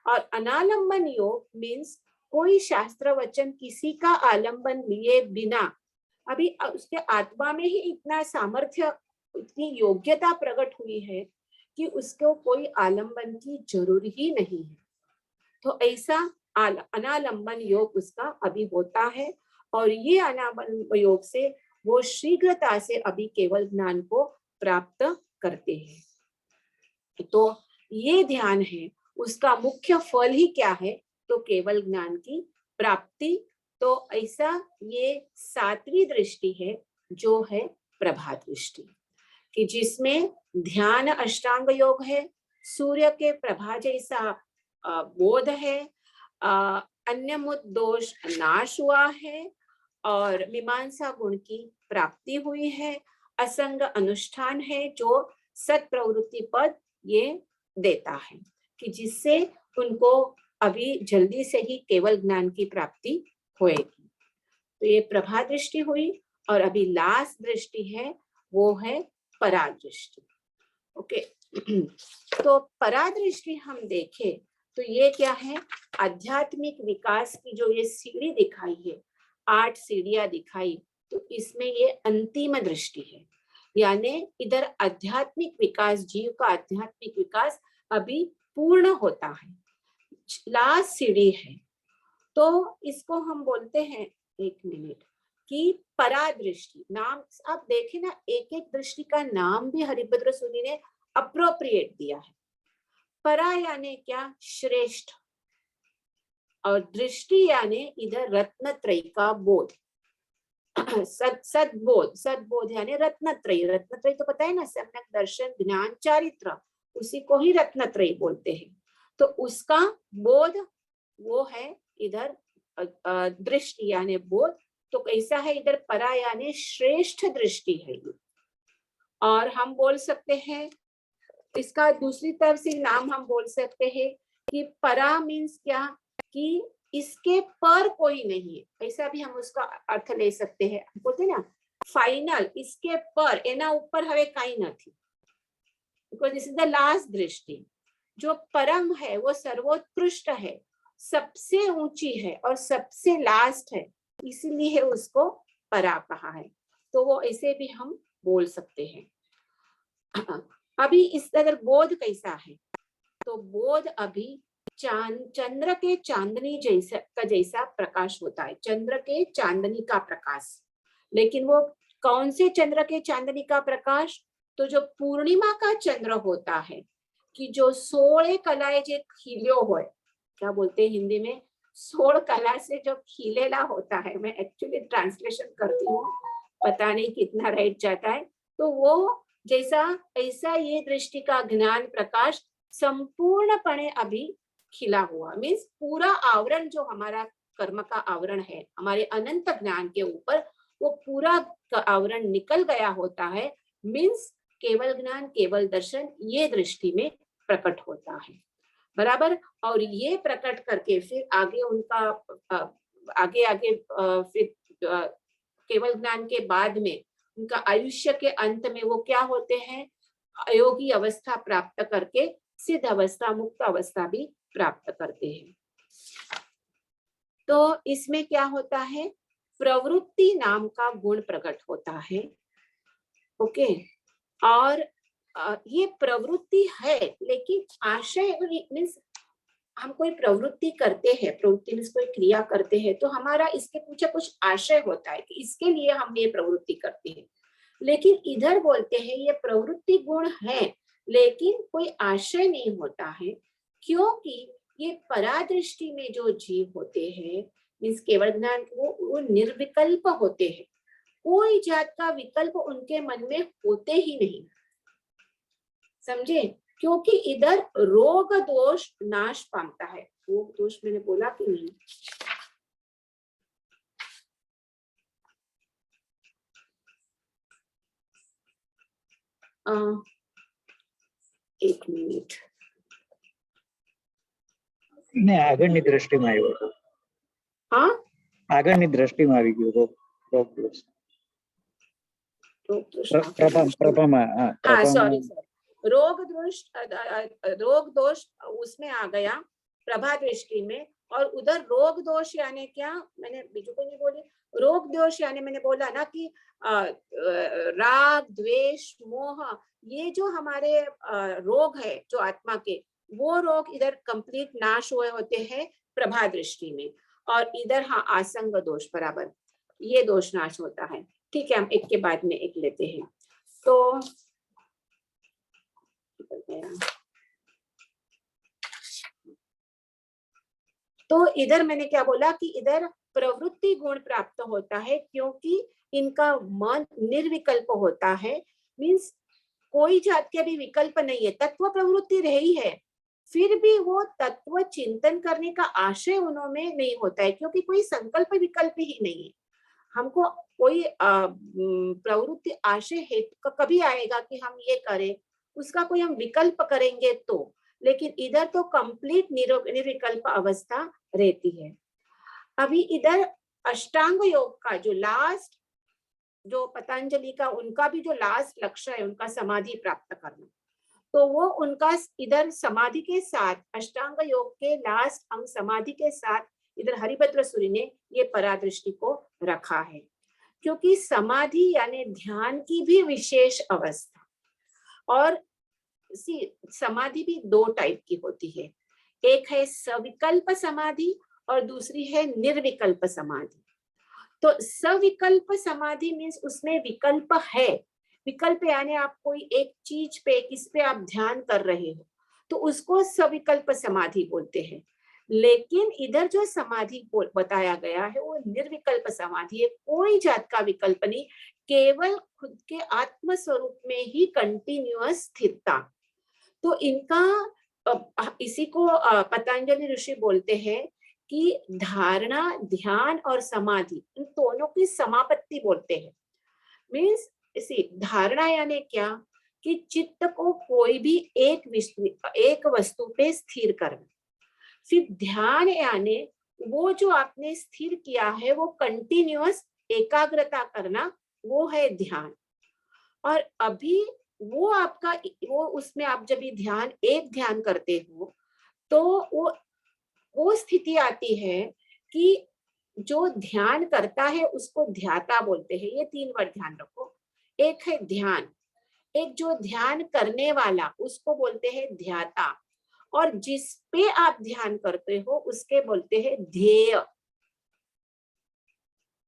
और अनालंबन योग मीन्स कोई शास्त्र वचन किसी का आलंबन लिए बिना, अभी उसके आत्मा में ही इतना सामर्थ्य, इतनी योग्यता प्रकट हुई है कि उसको कोई आलंबन की जरूर ही नहीं है। तो ऐसा अनालंबन योग उसका अभी होता है। और ये अनालंबन योग से वो शीघ्रता से अभी केवल ज्ञान को प्राप्त करते हैं। तो ये ध्यान है, उसका मुख्य फल ही क्या है, तो केवल ज्ञान की प्राप्ति। तो ऐसा ये सातवीं दृष्टि है जो है प्रभा दृष्टि, कि जिसमें ध्यान अष्टांग योग है, सूर्य के प्रभा जैसा बोध है, अन्यमुत दोष नाश हुआ है, और मीमांसा गुण की प्राप्ति हुई है, असंग अनुष्ठान है जो सत प्रवृत्ति पद ये देता है, कि जिससे उनको अभी जल्दी से ही केवल ज्ञान की प्राप्ति होएगी। तो ये प्रभा दृष्टि हुई। और अभी लास्ट दृष्टि है वो है परादृष्टि। ओके, तो परादृष्टि हम देखें तो ये क्या है, आध्यात्मिक विकास की जो ये सीढ़ी दिखाई है, 8 सीढ़ियां दिखाई, तो इसमें ये अंतिम दृष्टि है। यानी इधर आध्यात्मिक विकास, जीव का आध्यात्मिक विकास अभी पूर्ण होता है, लास्ट सीढ़ी है। तो इसको हम बोलते हैं, एक मिनट, कि परादृष्टि। नाम आप देखें ना, एक एक दृष्टि का नाम भी हरिभद्र सूरी ने अप्रोप्रिएट दिया है। परा यानी क्या, श्रेष्ठ, और दृष्टि यानी इधर रत्नत्रयी का बोध, सद्बोध, सद्बोध यानी रत्नत्रयी। रत्नत्रयी तो पता है ना, सम्यक दर्शन, ज्ञान, चारित्र, उसी को ही रत्नत्रयी बोलते हैं। तो उसका बोध वो है इधर दृष्टि यानी बोध। तो कैसा है इधर, परा यानी श्रेष्ठ दृष्टि है ये। और हम बोल सकते हैं इसका दूसरी तरफ से नाम हम बोल सकते हैं कि परा मीन्स क्या, कि इसके पर कोई नहीं है, ऐसा भी हम उसका अर्थ ले सकते हैं। बोलते ना फाइनल, इसके पर एना ऊपर हवे काई नहीं, because this is the last दृष्टि। जो परम है वो सर्वोत्कृष्ट है, सबसे ऊंची है और सबसे लास्ट है, इसीलिए उसको परा कहा है। तो वो ऐसे भी हम बोल सकते हैं। अभी इस अगर बोध कैसा है, तो बोध अभी चंद्र के चांदनी जैसा प्रकाश होता है, चंद्र के चांदनी का प्रकाश। लेकिन वो कौन से चंद्र के चांदनी का प्रकाश, तो जो पूर्णिमा का चंद्र होता है, कि जो 16 कलाएं जो खिलियो हो, क्या बोलते हैं हिंदी में, 16 कला से जो खिलेला होता है, मैं एक्चुअली ट्रांसलेशन करती हूँ, पता नहीं कितना राइट जाता है। तो वो जैसा ऐसा ये दृष्टि का ज्ञान प्रकाश संपूर्णपणे अभी खिला हुआ, मीन्स पूरा आवरण जो हमारा कर्म का आवरण है हमारे अनंत ज्ञान के ऊपर, वो पूरा आवरण निकल गया होता है। मीन्स केवल ज्ञान, केवल दर्शन, ये दृष्टि में प्रकट होता है, बराबर। और ये प्रकट करके फिर आगे उनका आगे आगे फिर केवल ज्ञान के बाद में उनका आयुष्य के अंत में वो क्या होते हैं, अयोगी अवस्था प्राप्त करके सिद्ध अवस्था, मुक्त अवस्था भी प्राप्त करते हैं। तो इसमें क्या होता है, प्रवृत्ति नाम का गुण प्रकट होता है। ओके, और ये प्रवृत्ति है, लेकिन आशय मीन्स हम कोई प्रवृत्ति करते हैं, प्रवृत्ति मीन्स कोई क्रिया करते हैं, तो हमारा इसके पीछे कुछ आशय होता है कि इसके लिए हम ये प्रवृत्ति करते हैं। लेकिन इधर बोलते हैं ये प्रवृत्ति गुण है, लेकिन कोई आशय नहीं होता है, क्योंकि ये परादृष्टि में जो जीव होते हैं, मीन्स केवल ज्ञान, वो निर्विकल्प होते हैं, कोई जात का विकल्प उनके मन में होते ही नहीं, समझे। क्योंकि इधर रोग दोष नाश पाता है। रोग दोष मैंने बोला कि नहीं, एक मिनट, આગળની દ્રષ્ટિમાં આવ્યો હતો, हाँ આગળની દ્રષ્ટિમાં આવી ગયો રોગ દોષ, પ્રભામાં, हाँ सॉरी, रोग दोष उसमें आ गया प्रभा दृष्टि में। और उधर रोग दोष यानी क्या, मैंने बीजू को नहीं बोली, रोग दोष यानी मैंने बोला ना कि राग द्वेष मोह, ये जो हमारे रोग है जो आत्मा के, वो रोग इधर कंप्लीट नाश हुए होते हैं प्रभा दृष्टि में। और इधर हाँ आसंग दोष, बराबर, ये दोष नाश होता है। ठीक है, हम एक के बाद में एक लेते हैं। तो इधर मैंने क्या बोला कि इधर प्रवृत्ति गुण प्राप्त होता है, क्योंकि इनका मन निर्विकल्प होता है, मीन्स कोई जात के भी विकल्प नहीं है, तत्व प्रवृत्ति रही है, फिर भी वो तत्व चिंतन करने का आशय उन्होंने नहीं होता है, क्योंकि कोई संकल्प विकल्प ही नहीं है। हमको कोई प्रवृत्ति आशय हेतु कभी आएगा कि हम ये करें, उसका कोई हम विकल्प करेंगे तो, लेकिन इधर तो कंप्लीट निर्विकल्प अवस्था रहती है। अभी इधर अष्टांग योग का जो लास्ट, जो पतंजलि का उनका भी जो लास्ट लक्ष्य है उनका समाधि प्राप्त करना, तो वो उनका इधर समाधि के साथ, अष्टांग योग के लास्ट अंग समाधि के साथ इधर हरिभद्र सूरि ने ये परादृष्टि को रखा है, क्योंकि समाधि यानी ध्यान की भी विशेष अवस्था। और समाधि भी दो टाइप की होती है, एक है सविकल्प समाधि और दूसरी है निर्विकल्प समाधि। तो सविकल्प समाधि मीन्स उसमें विकल्प है, विकल्प यानी आप कोई एक चीज पे, किस पे आप ध्यान कर रहे हो, तो उसको सविकल्प समाधि बोलते हैं। लेकिन इधर जो समाधि बताया गया है वो निर्विकल्प समाधि है, कोई जात का विकल्प नहीं, केवल खुद के आत्म स्वरूप में ही कंटिन्यूअस स्थिरता। तो इनका इसी को पतंजलि ऋषि बोलते हैं कि धारणा, ध्यान और समाधि, इन दोनों की समापत्ति बोलते हैं। मीन्स इसी धारणा यानी क्या कि चित्त को कोई भी एक वस्तु पे स्थिर करना। फिर ध्यान यानी वो जो आपने स्थिर किया है वो कंटिन्यूअस एकाग्रता करना, वो है ध्यान। और अभी वो आपका वो उसमें आप जब भी ध्यान करते हो तो वो स्थिति आती है कि जो ध्यान करता है उसको ध्याता बोलते हैं। ये तीन वर्ड ध्यान रखो, एक है ध्यान, एक जो ध्यान करने वाला उसको बोलते हैं ध्याता, और जिस पे आप ध्यान करते हो उसके बोलते हैं ध्येय।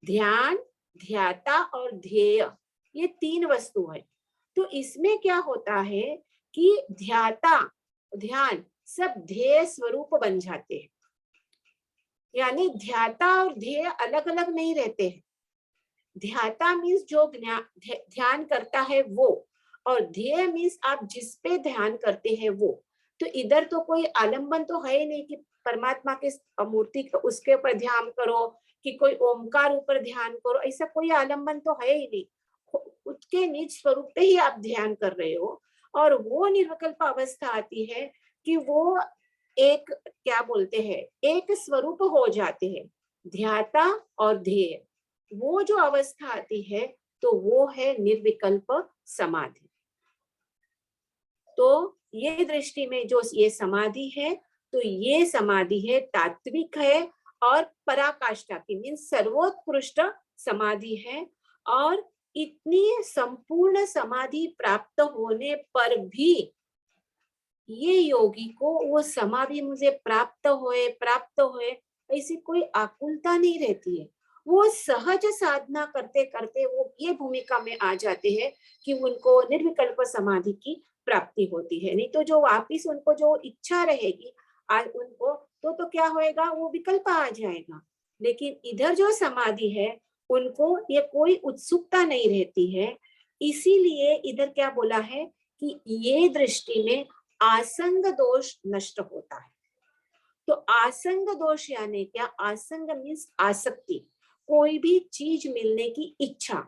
ध्यान, ध्याता और ध्येय, ये तीन वस्तु है। तो इसमें क्या होता है कि ध्याता, ध्यान सब ध्येय स्वरूप बन जाते हैं, यानी ध्याता और ध्येय अलग अलग नहीं रहते हैं। ध्याता मीन्स जो ध्यान करता है वो, और ध्येय मीन्स आप जिस पे ध्यान करते हैं वो। तो इधर तो कोई आलंबन तो है ही नहीं कि परमात्मा के मूर्ति उसके ऊपर ध्यान करो, कि कोई ओमकार ऊपर ध्यान करो, ऐसा कोई आलंबन तो है ही नहीं। खुद के निज स्वरूप पे ही आप ध्यान कर रहे हो, और वो निर्विकल्प अवस्था आती है कि वो एक, क्या बोलते हैं, एक स्वरूप हो जाते हैं, ध्याता और ध्येय। वो जो अवस्था आती है तो वो है निर्विकल्प समाधि। तो ये दृष्टि में जो ये समाधि है, तो ये समाधि है तात्विक है और पराकाष्ठा की, मीन्स सर्वोत्कृष्ट समाधि है। और इतनी संपूर्ण समाधि प्राप्त होने पर भी ये योगी को वो समाधि मुझे प्राप्त होए ऐसी कोई आकुलता नहीं रहती है। वो सहज साधना करते करते वो ये भूमिका में आ जाते हैं कि उनको निर्विकल्प समाधि की प्राप्ति होती है। नहीं तो जो वापिस उनको जो इच्छा रहेगी आज उनको तो क्या होएगा, वो विकल्प आ जाएगा। लेकिन इधर जो समाधि है उनको ये कोई उत्सुकता नहीं रहती है। इसीलिए इधर क्या बोला है कि ये दृष्टि में आसंग दोष नष्ट होता है। तो आसंग दोष यानी क्या, आसंग मीन्स आसक्ति, कोई भी चीज मिलने की इच्छा।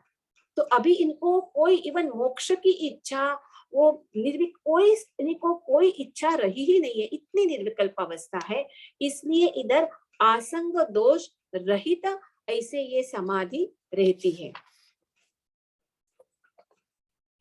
तो अभी इनको कोई इवन मोक्ष की इच्छा, वो इनको कोई इच्छा रही ही नहीं है, इतनी निर्विकल्प अवस्था है। इसलिए इधर आसंग दोष रहित ऐसे ये समाधि रहती है।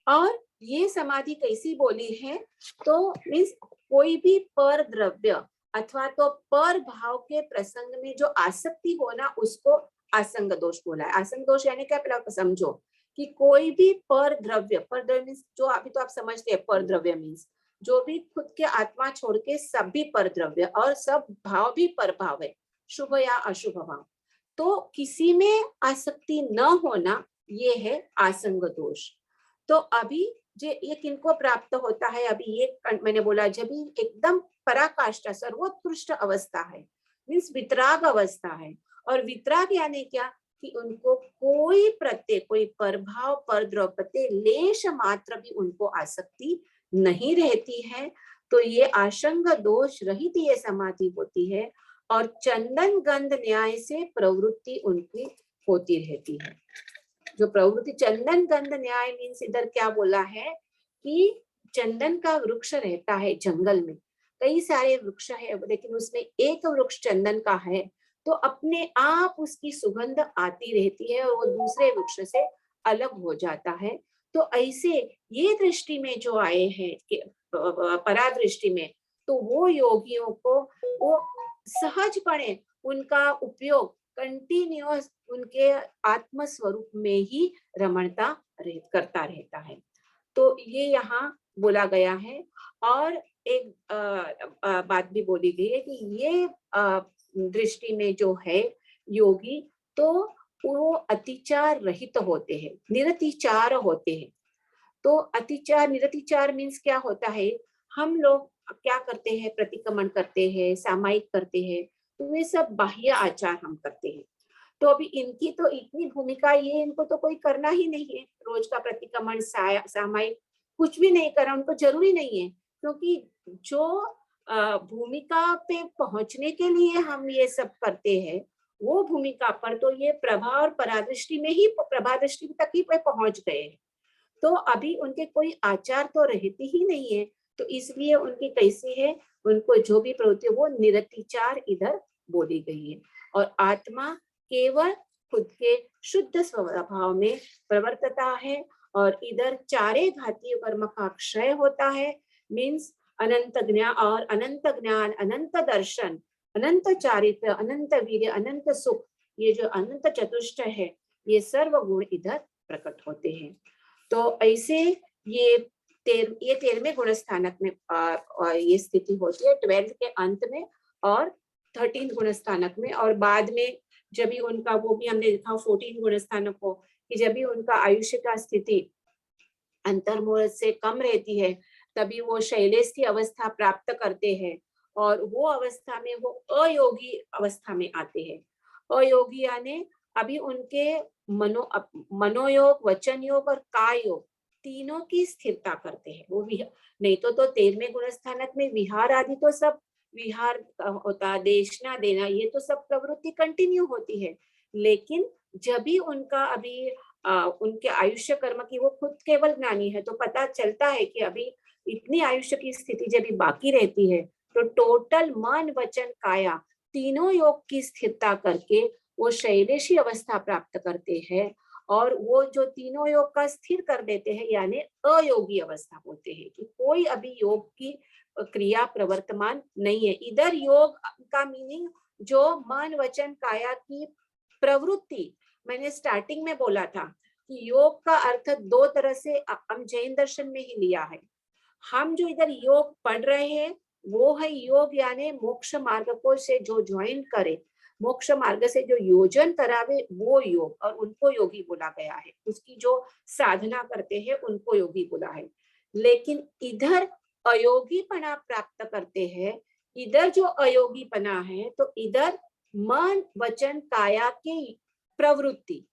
और ये समाधि कैसी बोली है, तो मीन्स कोई भी पर द्रव्य अथवा तो पर भाव के प्रसंग में जो आसक्ति होना, उसको आसंग दोष बोला है। आसंग दोष यानी क्या, पहले समझो कि कोई भी पर द्रव्य मीन्स जो अभी तो आप समझते हैं, पर द्रव्य मीन्स जो भी खुद के आत्मा छोड़ के सभी पर द्रव्य, और सब भाव भी पर भाव है, शुभ या अशुभ भाव। तो किसी में आसक्ति न होना, ये है आसंग दोष। तो अभी ये किनको प्राप्त होता है, अभी ये मैंने बोला जब एकदम पराकाष्ठा सर्वोत्कृष्ट अवस्था है, मीन्स वितराग अवस्था है। और वितराग यानी क्या कि उनको कोई प्रत्यय, कोई प्रभाव, पर द्रव्य लेश मात्र भी उनको आसक्ति नहीं रहती है। तो ये आसंग दोष रहित ये समाधि होती है, और चंदन गंध न्याय से प्रवृत्ति उनकी होती रहती है। जो प्रवृत्ति चंदन गंध न्याय मीन्स इधर क्या बोला है कि चंदन का वृक्ष रहता है जंगल में, कई सारे वृक्ष है, लेकिन उसमें एक वृक्ष चंदन का है, तो अपने आप उसकी सुगंध आती रहती है और वो दूसरे वृक्ष से अलग हो जाता है। तो ऐसे ये दृष्टि में जो आए हैं परादृष्टि में, तो वो योगियों को वो सहजपणे उनका उपयोग कंटिन्यूअस उनके आत्म स्वरूप में ही रमणता करता रहता है। तो ये यहाँ बोला गया है। और एक बात भी बोली गई है कि ये दृष्टि में जो है योगी, तो वो अतिचार रहित होते हैं, निरतिचार होते हैं। तो अतिचार निरतिचार मीन्स क्या होता है, हम लोग क्या करते हैं, प्रतिक्रमण करते हैं, सामायिक करते हैं, तो ये सब बाह्य आचार हम करते हैं। तो अभी इनकी तो इतनी भूमिका, ये इनको तो कोई करना ही नहीं है, रोज का प्रतिक्रमण सामायिक कुछ भी नहीं करना उनको जरूरी नहीं है, क्योंकि जो भूमिका पे पहुंचने के लिए हम ये सब करते हैं, वो भूमिका पर तो ये प्रभा और परादृष्टि में ही, प्रभा दृष्टि तक ही पे पहुंच गए हैं। तो अभी उनके कोई आचार तो रहती ही नहीं है, तो इसलिए उनकी कैसी है, उनको जो भी प्रवृत्ति वो निरतिचार इधर बोली गई है। और आत्मा केवल खुद के शुद्ध स्वभाव में प्रवर्तता है, और इधर चारे घातीय कर्म का क्षय होता है, मीन्स अनंत ज्ञान, अनंत दर्शन, अनंत चारित्र, अनंत वीर्य, अनंत सुख, ये जो अनंत चतुष्ट है, ये सर्व गुण इधर प्रकट होते हैं। तो ऐसे ये 13वें गुण स्थानक में ये स्थिति होती है, 12th के अंत में और 13 गुण स्थानक में। और बाद में जब भी उनका, वो भी हमने देखा 14 गुण स्थानक को, कि जब भी उनका आयुष्य का स्थिति अंतर्मुहूर्त से कम रहती है, तभी वो शैलेश की अवस्था प्राप्त करते हैं, और वो अवस्था में वो अयोगी अवस्था में आते हैं। अयोगी यानी अभी उनके मनोयोग, वचन योग और काय योग तीनों की स्थिरता करते हैं वो भी। नहीं तो 13वें गुण स्थानक में विहार आदि तो सब विहार होता, देशना देना, ये तो सब प्रवृत्ति कंटिन्यू होती है। लेकिन जब भी उनका अभी उनके आयुष्य कर्म की वो खुद केवल ज्ञानी है, तो पता चलता है कि अभी इतनी आयुष्य की स्थिति जब भी बाकी रहती है तो टोटल मन वचन काया तीनों योग की स्थिरता करके वो शैलेशी अवस्था प्राप्त करते हैं, और वो जो तीनों योग का स्थिर कर देते हैं यानी अयोगी अवस्था बोलते हैं कि कोई अभी योग की क्रिया प्रवर्तमान नहीं है। इधर योग का मीनिंग जो मन वचन काया की प्रवृत्ति, मैंने स्टार्टिंग में बोला था कि योग का अर्थ दो तरह से हम जैन दर्शन में ही लिया है। हम जो इधर योग पढ़ रहे हैं वो है योग यानी मोक्ष मार्ग को से जो ज्वाइन करे, मोक्ष मार्ग से जो योजन करावे वो योग, और उनको योगी बोला गया है। उसकी जो साधना करते हैं उनको योगी बोला है। लेकिन इधर अयोगीपना प्राप्त करते हैं, इधर जो अयोगीपना है तो इधर मन वचन काया की प्रवृत्ति,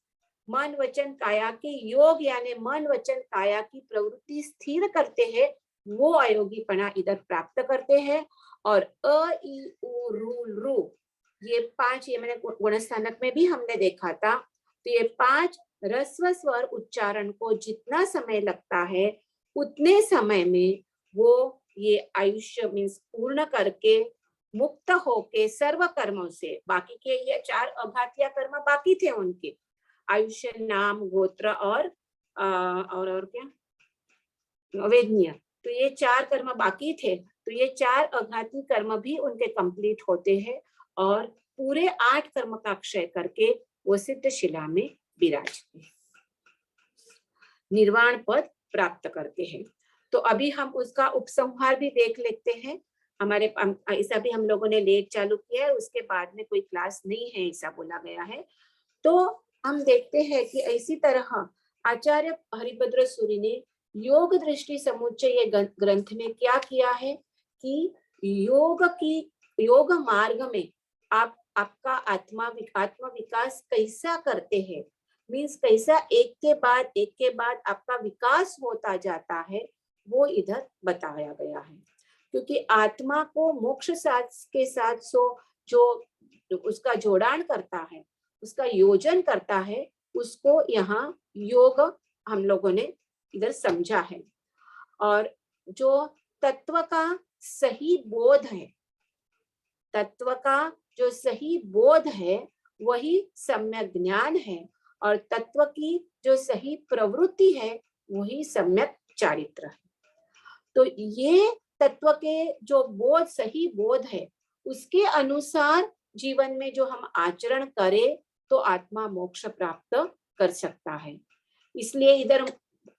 मन वचन काया के योग यानी मन वचन काया की प्रवृत्ति स्थिर करते हैं, वो अयोगीपना इधर प्राप्त करते हैं। और अ ई उ रू रू ये 5, ये मैंने गुणस्थानक में भी हमने देखा था, तो ये 5 ह्रस्व स्वर उच्चारण को जितना समय लगता है उतने समय में वो ये आयुष्य मीन्स पूर्ण करके मुक्त होके सर्व कर्मों से, बाकी के ये 4 अघातिया कर्म बाकी थे उनके, आयुष्य नाम गोत्र और क्या वेदनीय, तो ये 4 कर्म बाकी थे, तो ये 4 अघाती कर्म भी उनके कंप्लीट होते हैं और पूरे 8 कर्म का क्षय करके वो सिद्ध शिला में विराजते हैं, निर्वाण पद प्राप्त करते हैं। तो अभी हम उसका उपसंहार भी देख लेते हैं। हमारे ऐसा भी हम लोगों ने लेट चालू किया है, उसके बाद में कोई क्लास नहीं है ऐसा बोला गया है। तो हम देखते हैं कि इसी तरह आचार्य हरिभद्र सूरि ने योग दृष्टि समुच्चय ये ग्रंथ में क्या किया है कि योग मार्ग में आपका आत्म विकास कैसा करते हैं, मीन्स कैसा एक के बाद आपका विकास होता जाता है, वो इधर बताया गया है। क्योंकि आत्मा को मोक्ष के साथ जो उसका जोड़ान करता है, उसका योजन करता है, उसको यहाँ योग हम लोगों ने इधर समझा है। और जो तत्व का सही बोध है, तत्व का जो सही बोध है वही सम्यक ज्ञान है, और तत्व की जो सही प्रवृत्ति है वही सम्यक चारित्र है। तो ये तत्व के जो बोध, सही बोध है, उसके अनुसार जीवन में जो हम आचरण करें तो आत्मा मोक्ष प्राप्त कर सकता है। इसलिए इधर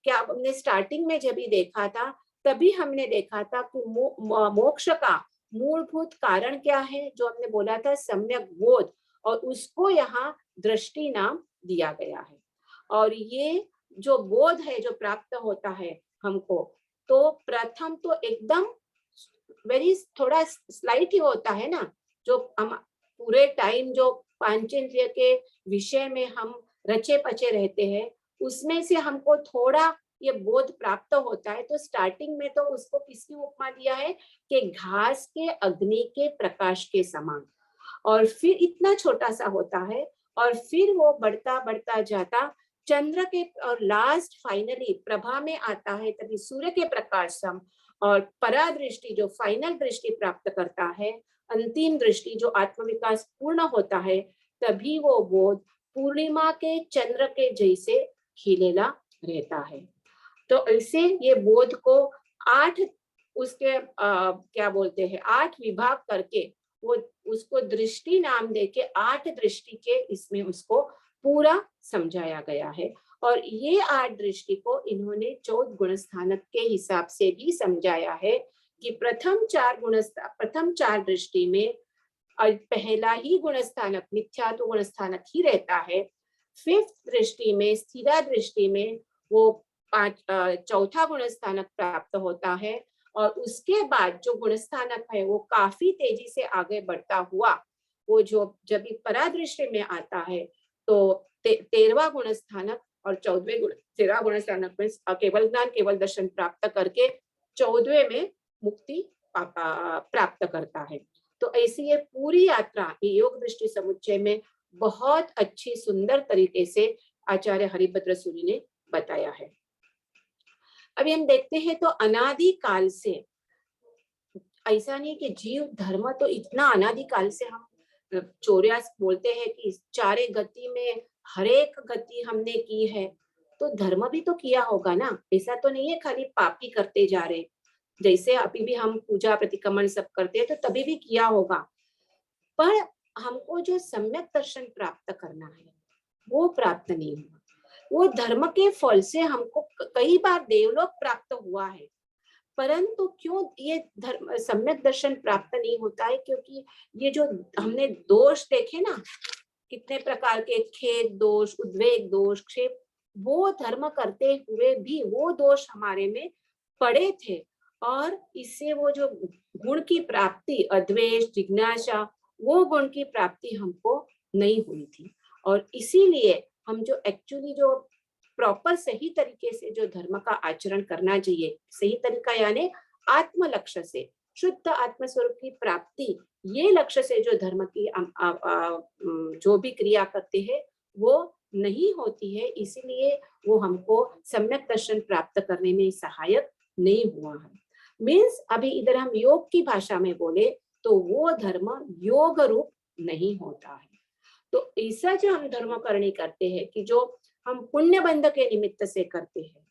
क्या हमने स्टार्टिंग में जब भी देखा था तभी हमने देखा था कि मोक्ष का मूलभूत कारण क्या है, जो हमने बोला था सम्यक बोध, और उसको यहाँ दृष्टि नाम दिया गया है। और ये जो बोध है जो प्राप्त होता है हमको, तो प्रथम तो एकदम वेरी थोड़ा स्लाइट ही होता है ना, जो हम पूरे टाइम जो पांचेंद्रिय के विषय में हम रचे पचे रहते हैं उसमें से हमको थोड़ा ये बोध प्राप्त होता है। तो स्टार्टिंग में तो उसको किसकी उपमा दिया है कि घास के अग्नि के प्रकाश के समान, और फिर इतना छोटा सा होता है और फिर वो बढ़ता बढ़ता जाता चंद्र के, और लास्ट फाइनली प्रभा में आता है तभी सूर्य के प्रकाश सम, और परा दृष्टि जो फाइनल दृष्टि प्राप्त करता है, अंतिम दृष्टि जो आत्मविकास पूर्ण होता है, तभी वो बोध पूर्णिमा के चंद्र के जैसे खिलेला रहता है। तो ऐसे ये बोध को 8 उसके क्या बोलते हैं 8 विभाग करके वो उसको दृष्टि नाम देके 8 दृष्टि के इसमें उसको पूरा समझाया गया है। और ये 8 दृष्टि को इन्होंने 14 गुणस्थानक के हिसाब से भी समझाया है कि प्रथम 4 दृष्टि में पहला ही गुणस्थानक मिथ्यात्व गुणस्थानक ही रहता है। 5th दृष्टि में स्थिरा दृष्टि में वो 4था गुणस्थानक प्राप्त होता है, और उसके बाद जो गुणस्थानक है वो काफी तेजी से आगे बढ़ता हुआ वो जो जब परादृष्टि में आता है तो 13वां गुणस्थानक और 13वां गुणस्थानक में केवल ज्ञान केवल दर्शन प्राप्त करके 14वें में मुक्ति प्राप्त करता है। तो ऐसी ये पूरी यात्रा योग दृष्टि समुच्चय में बहुत अच्छी सुंदर तरीके से आचार्य हरिभद्र सूरि ने बताया है। अभी हम देखते हैं तो अनादि काल से, ऐसा नहीं कि जीव धर्म तो इतना अनादि काल से हम चौरास बोलते हैं कि चारे गति में हर एक गति हमने की है, तो धर्म भी तो किया होगा ना। ऐसा तो नहीं है खाली पापी करते जा रहे, जैसे अभी भी हम पूजा प्रतिक्रमण सब करते हैं तो तभी भी किया होगा, पर हमको जो सम्यक दर्शन प्राप्त करना है वो प्राप्त नहीं हुआ। वो धर्म के फल से हमको कई बार देवलोक प्राप्त हुआ है, परंतु क्यों ये धर्म सम्यक दर्शन प्राप्त नहीं होता है? क्योंकि ये जो हमने दोष देखे ना, कितने प्रकार के खेद दोष, उद्वेग दोष, क्षेप, वो धर्म करते हुए भी वो दोष हमारे में पड़े थे, और इससे वो जो गुण की प्राप्ति, अद्वेष, जिज्ञासा, वो गुण की प्राप्ति हमको नहीं हुई थी। और इसीलिए हम जो एक्चुअली जो प्रॉपर सही तरीके से जो धर्म का आचरण करना चाहिए, सही तरीका यानी आत्म लक्ष्य से, शुद्ध आत्म स्वरूप की प्राप्ति, ये लक्ष्य से जो धर्म की जो भी क्रिया करते हैं वो नहीं होती है, इसीलिए वो हमको सम्यक दर्शन प्राप्त करने में सहायक नहीं हुआ है। मीन्स अभी इधर हम योग की भाषा में बोले तो वो धर्म योग रूप नहीं होता है। तो ऐसा जो हम धर्म करनी करते हैं कि जो हम पुण्य बंध के निमित्त से करते हैं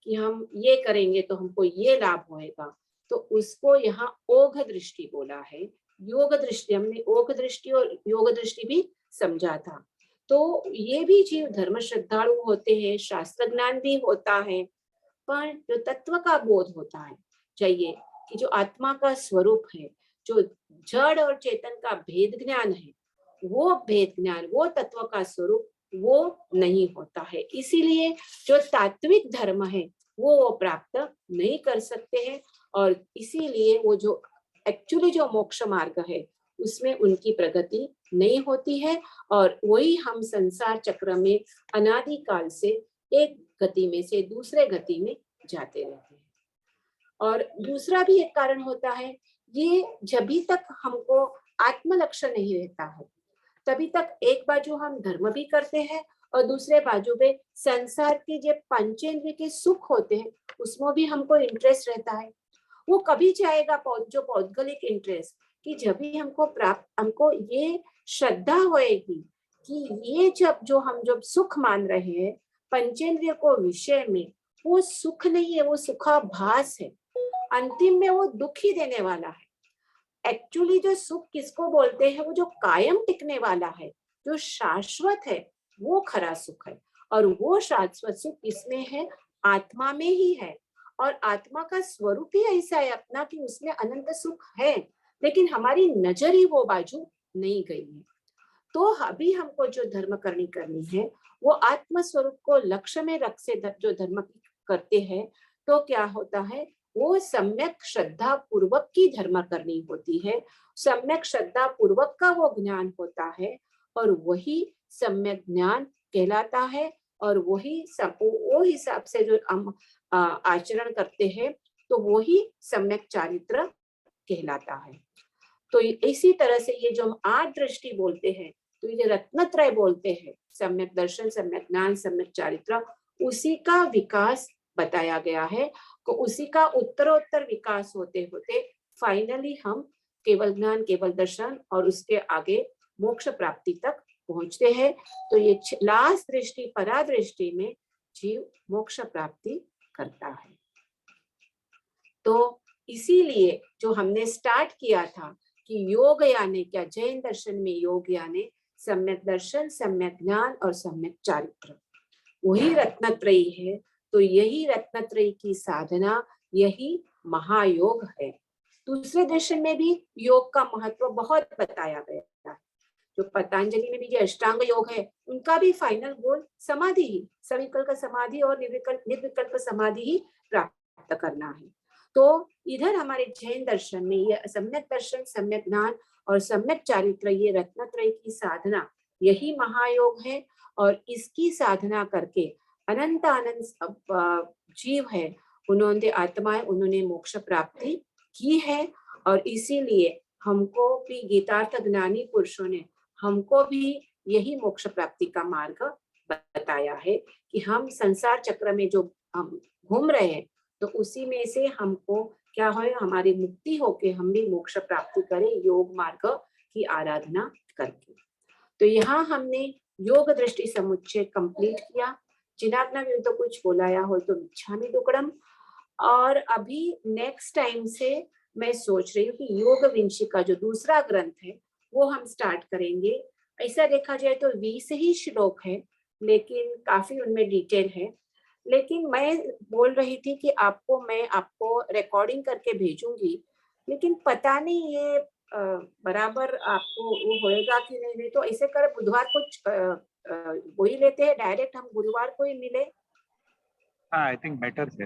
कि हम ये करेंगे तो हमको ये लाभ होएगा, तो उसको यहाँ ओघ दृष्टि बोला है। योग दृष्टि, हमने ओघ दृष्टि और योग दृष्टि भी समझा था। तो ये भी जीव धर्म श्रद्धालु होते हैं, शास्त्र ज्ञान भी होता है, पर जो तत्व का बोध होता है चाहिए कि जो आत्मा का स्वरूप है, जो जड़ और चेतन का भेद ज्ञान है, वो भेद ज्ञान, वो तत्व का स्वरूप वो नहीं होता है। इसीलिए जो तात्विक धर्म है वो प्राप्त नहीं कर सकते हैं, और इसीलिए वो जो एक्चुअली जो मोक्ष मार्ग है उसमें उनकी प्रगति नहीं होती है, और वही हम संसार चक्र में अनादि काल से एक गति में से दूसरे गति में जाते रहते हैं। और दूसरा भी एक कारण होता है, ये जब भी तक हमको आत्मलक्ष्य नहीं रहता है तभी तक एक बाजू हम धर्म भी करते हैं और दूसरे बाजू में संसार के जो पंचेंद्रिय के सुख होते हैं उसमें भी हमको इंटरेस्ट रहता है। वो कभी जाएगा जो पौद्गलिक इंटरेस्ट, कि जब भी हमको ये श्रद्धा होएगी कि ये जो हम सुख मान रहे हैं पंचेंद्रिय को विषय में, वो सुख नहीं है, वो सुखाभास है, अंतिम में वो दुख ही देने वाला है। एक्चुअली जो सुख किसको बोलते हैं, वो जो कायम टिकने वाला है, जो शाश्वत है, वो खरा सुख है। और वो शाश्वत सुख किसमें है? आत्मा में ही है। और आत्मा का स्वरूप ही ऐसा है अपना कि उसमें अनंत सुख है, लेकिन हमारी नजर ही वो बाजू नहीं गई है। तो अभी हमको जो धर्म करनी है वो आत्म स्वरूप को लक्ष्य में रख से जो धर्म करते हैं, तो क्या होता है, वो सम्यक श्रद्धा पूर्वक की धर्म करनी होती है। सम्यक श्रद्धा पूर्वक का वो ज्ञान होता है, और वही सम्यक ज्ञान कहलाता है। और वही वो हिसाब से जो हम आचरण करते हैं तो वही सम्यक चारित्र कहलाता है। तो इसी तरह से ये जो हम 8 दृष्टि बोलते हैं, तो ये रत्नत्रय बोलते हैं, सम्यक दर्शन, सम्यक ज्ञान, सम्यक चारित्र, उसी का विकास बताया गया है। तो उसी का उत्तरोत्तर विकास होते होते फाइनली हम केवल ज्ञान, केवल दर्शन और उसके आगे मोक्ष प्राप्ति तक पहुंचते हैं। तो ये लास्ट दृष्टि, परा दृष्टि में जीव मोक्ष प्राप्ति करता है। तो इसीलिए जो हमने स्टार्ट किया था कि योग यानी क्या, जैन दर्शन में योग यानी सम्यक दर्शन, सम्यक ज्ञान और सम्यक चारित्र, वही रत्नत्रयी है। तो यही रत्नत्रयी की साधना, यही महायोग है। दूसरे दर्शन में भी योग का महत्व बहुत बताया गया है। जो पतंजलि में भी जो अष्टांग योग है, उनका भी फाइनल गोल समाधि ही, सविकल्प समाधि और निर्विकल्प समाधि ही प्राप्त करना है। तो इधर हमारे जैन दर्शन में ये सम्यक दर्शन, सम्यक ज्ञान और सम्यक चारित्र, ये रत्नत्रय की साधना, यही महायोग है। और इसकी साधना करके अनंत अनंत जीव है, उन्होंने आत्माएं, उन्होंने मोक्ष प्राप्ति की है। और इसीलिए हमको भी गीतार्थ ज्ञानी पुरुषों ने हमको भी यही मोक्ष प्राप्ति का मार्ग बताया है कि हम संसार चक्र में जो हम घूम रहे हैं तो उसी में से हमको क्या हो, हमारी मुक्ति होके हम भी मोक्ष प्राप्ति करें योग मार्ग की आराधना करके। तो यहाँ हमने योग दृष्टि समुच्चय कंप्लीट किया। जिनात्मा ने तो कुछ बोलाया हो तो मिच्छामि दुक्कडम। और अभी नेक्स्ट टाइम से मैं सोच रही हूँ कि योग विंशी का जो दूसरा ग्रंथ है वो हम स्टार्ट करेंगे। ऐसा देखा जाए तो 20 ही श्लोक है, लेकिन काफी उनमें डिटेल है। लेकिन मैं बोल रही थी कि मैं आपको रिकॉर्डिंग करके भेजूंगी, लेकिन पता नहीं ये बराबर आपको वो होएगा कि नहीं तो ऐसे कर बुधवार को वो ही लेते हैं, डायरेक्ट हम गुरुवार को ही मिले। हाँ, आई थिंक बेटर है।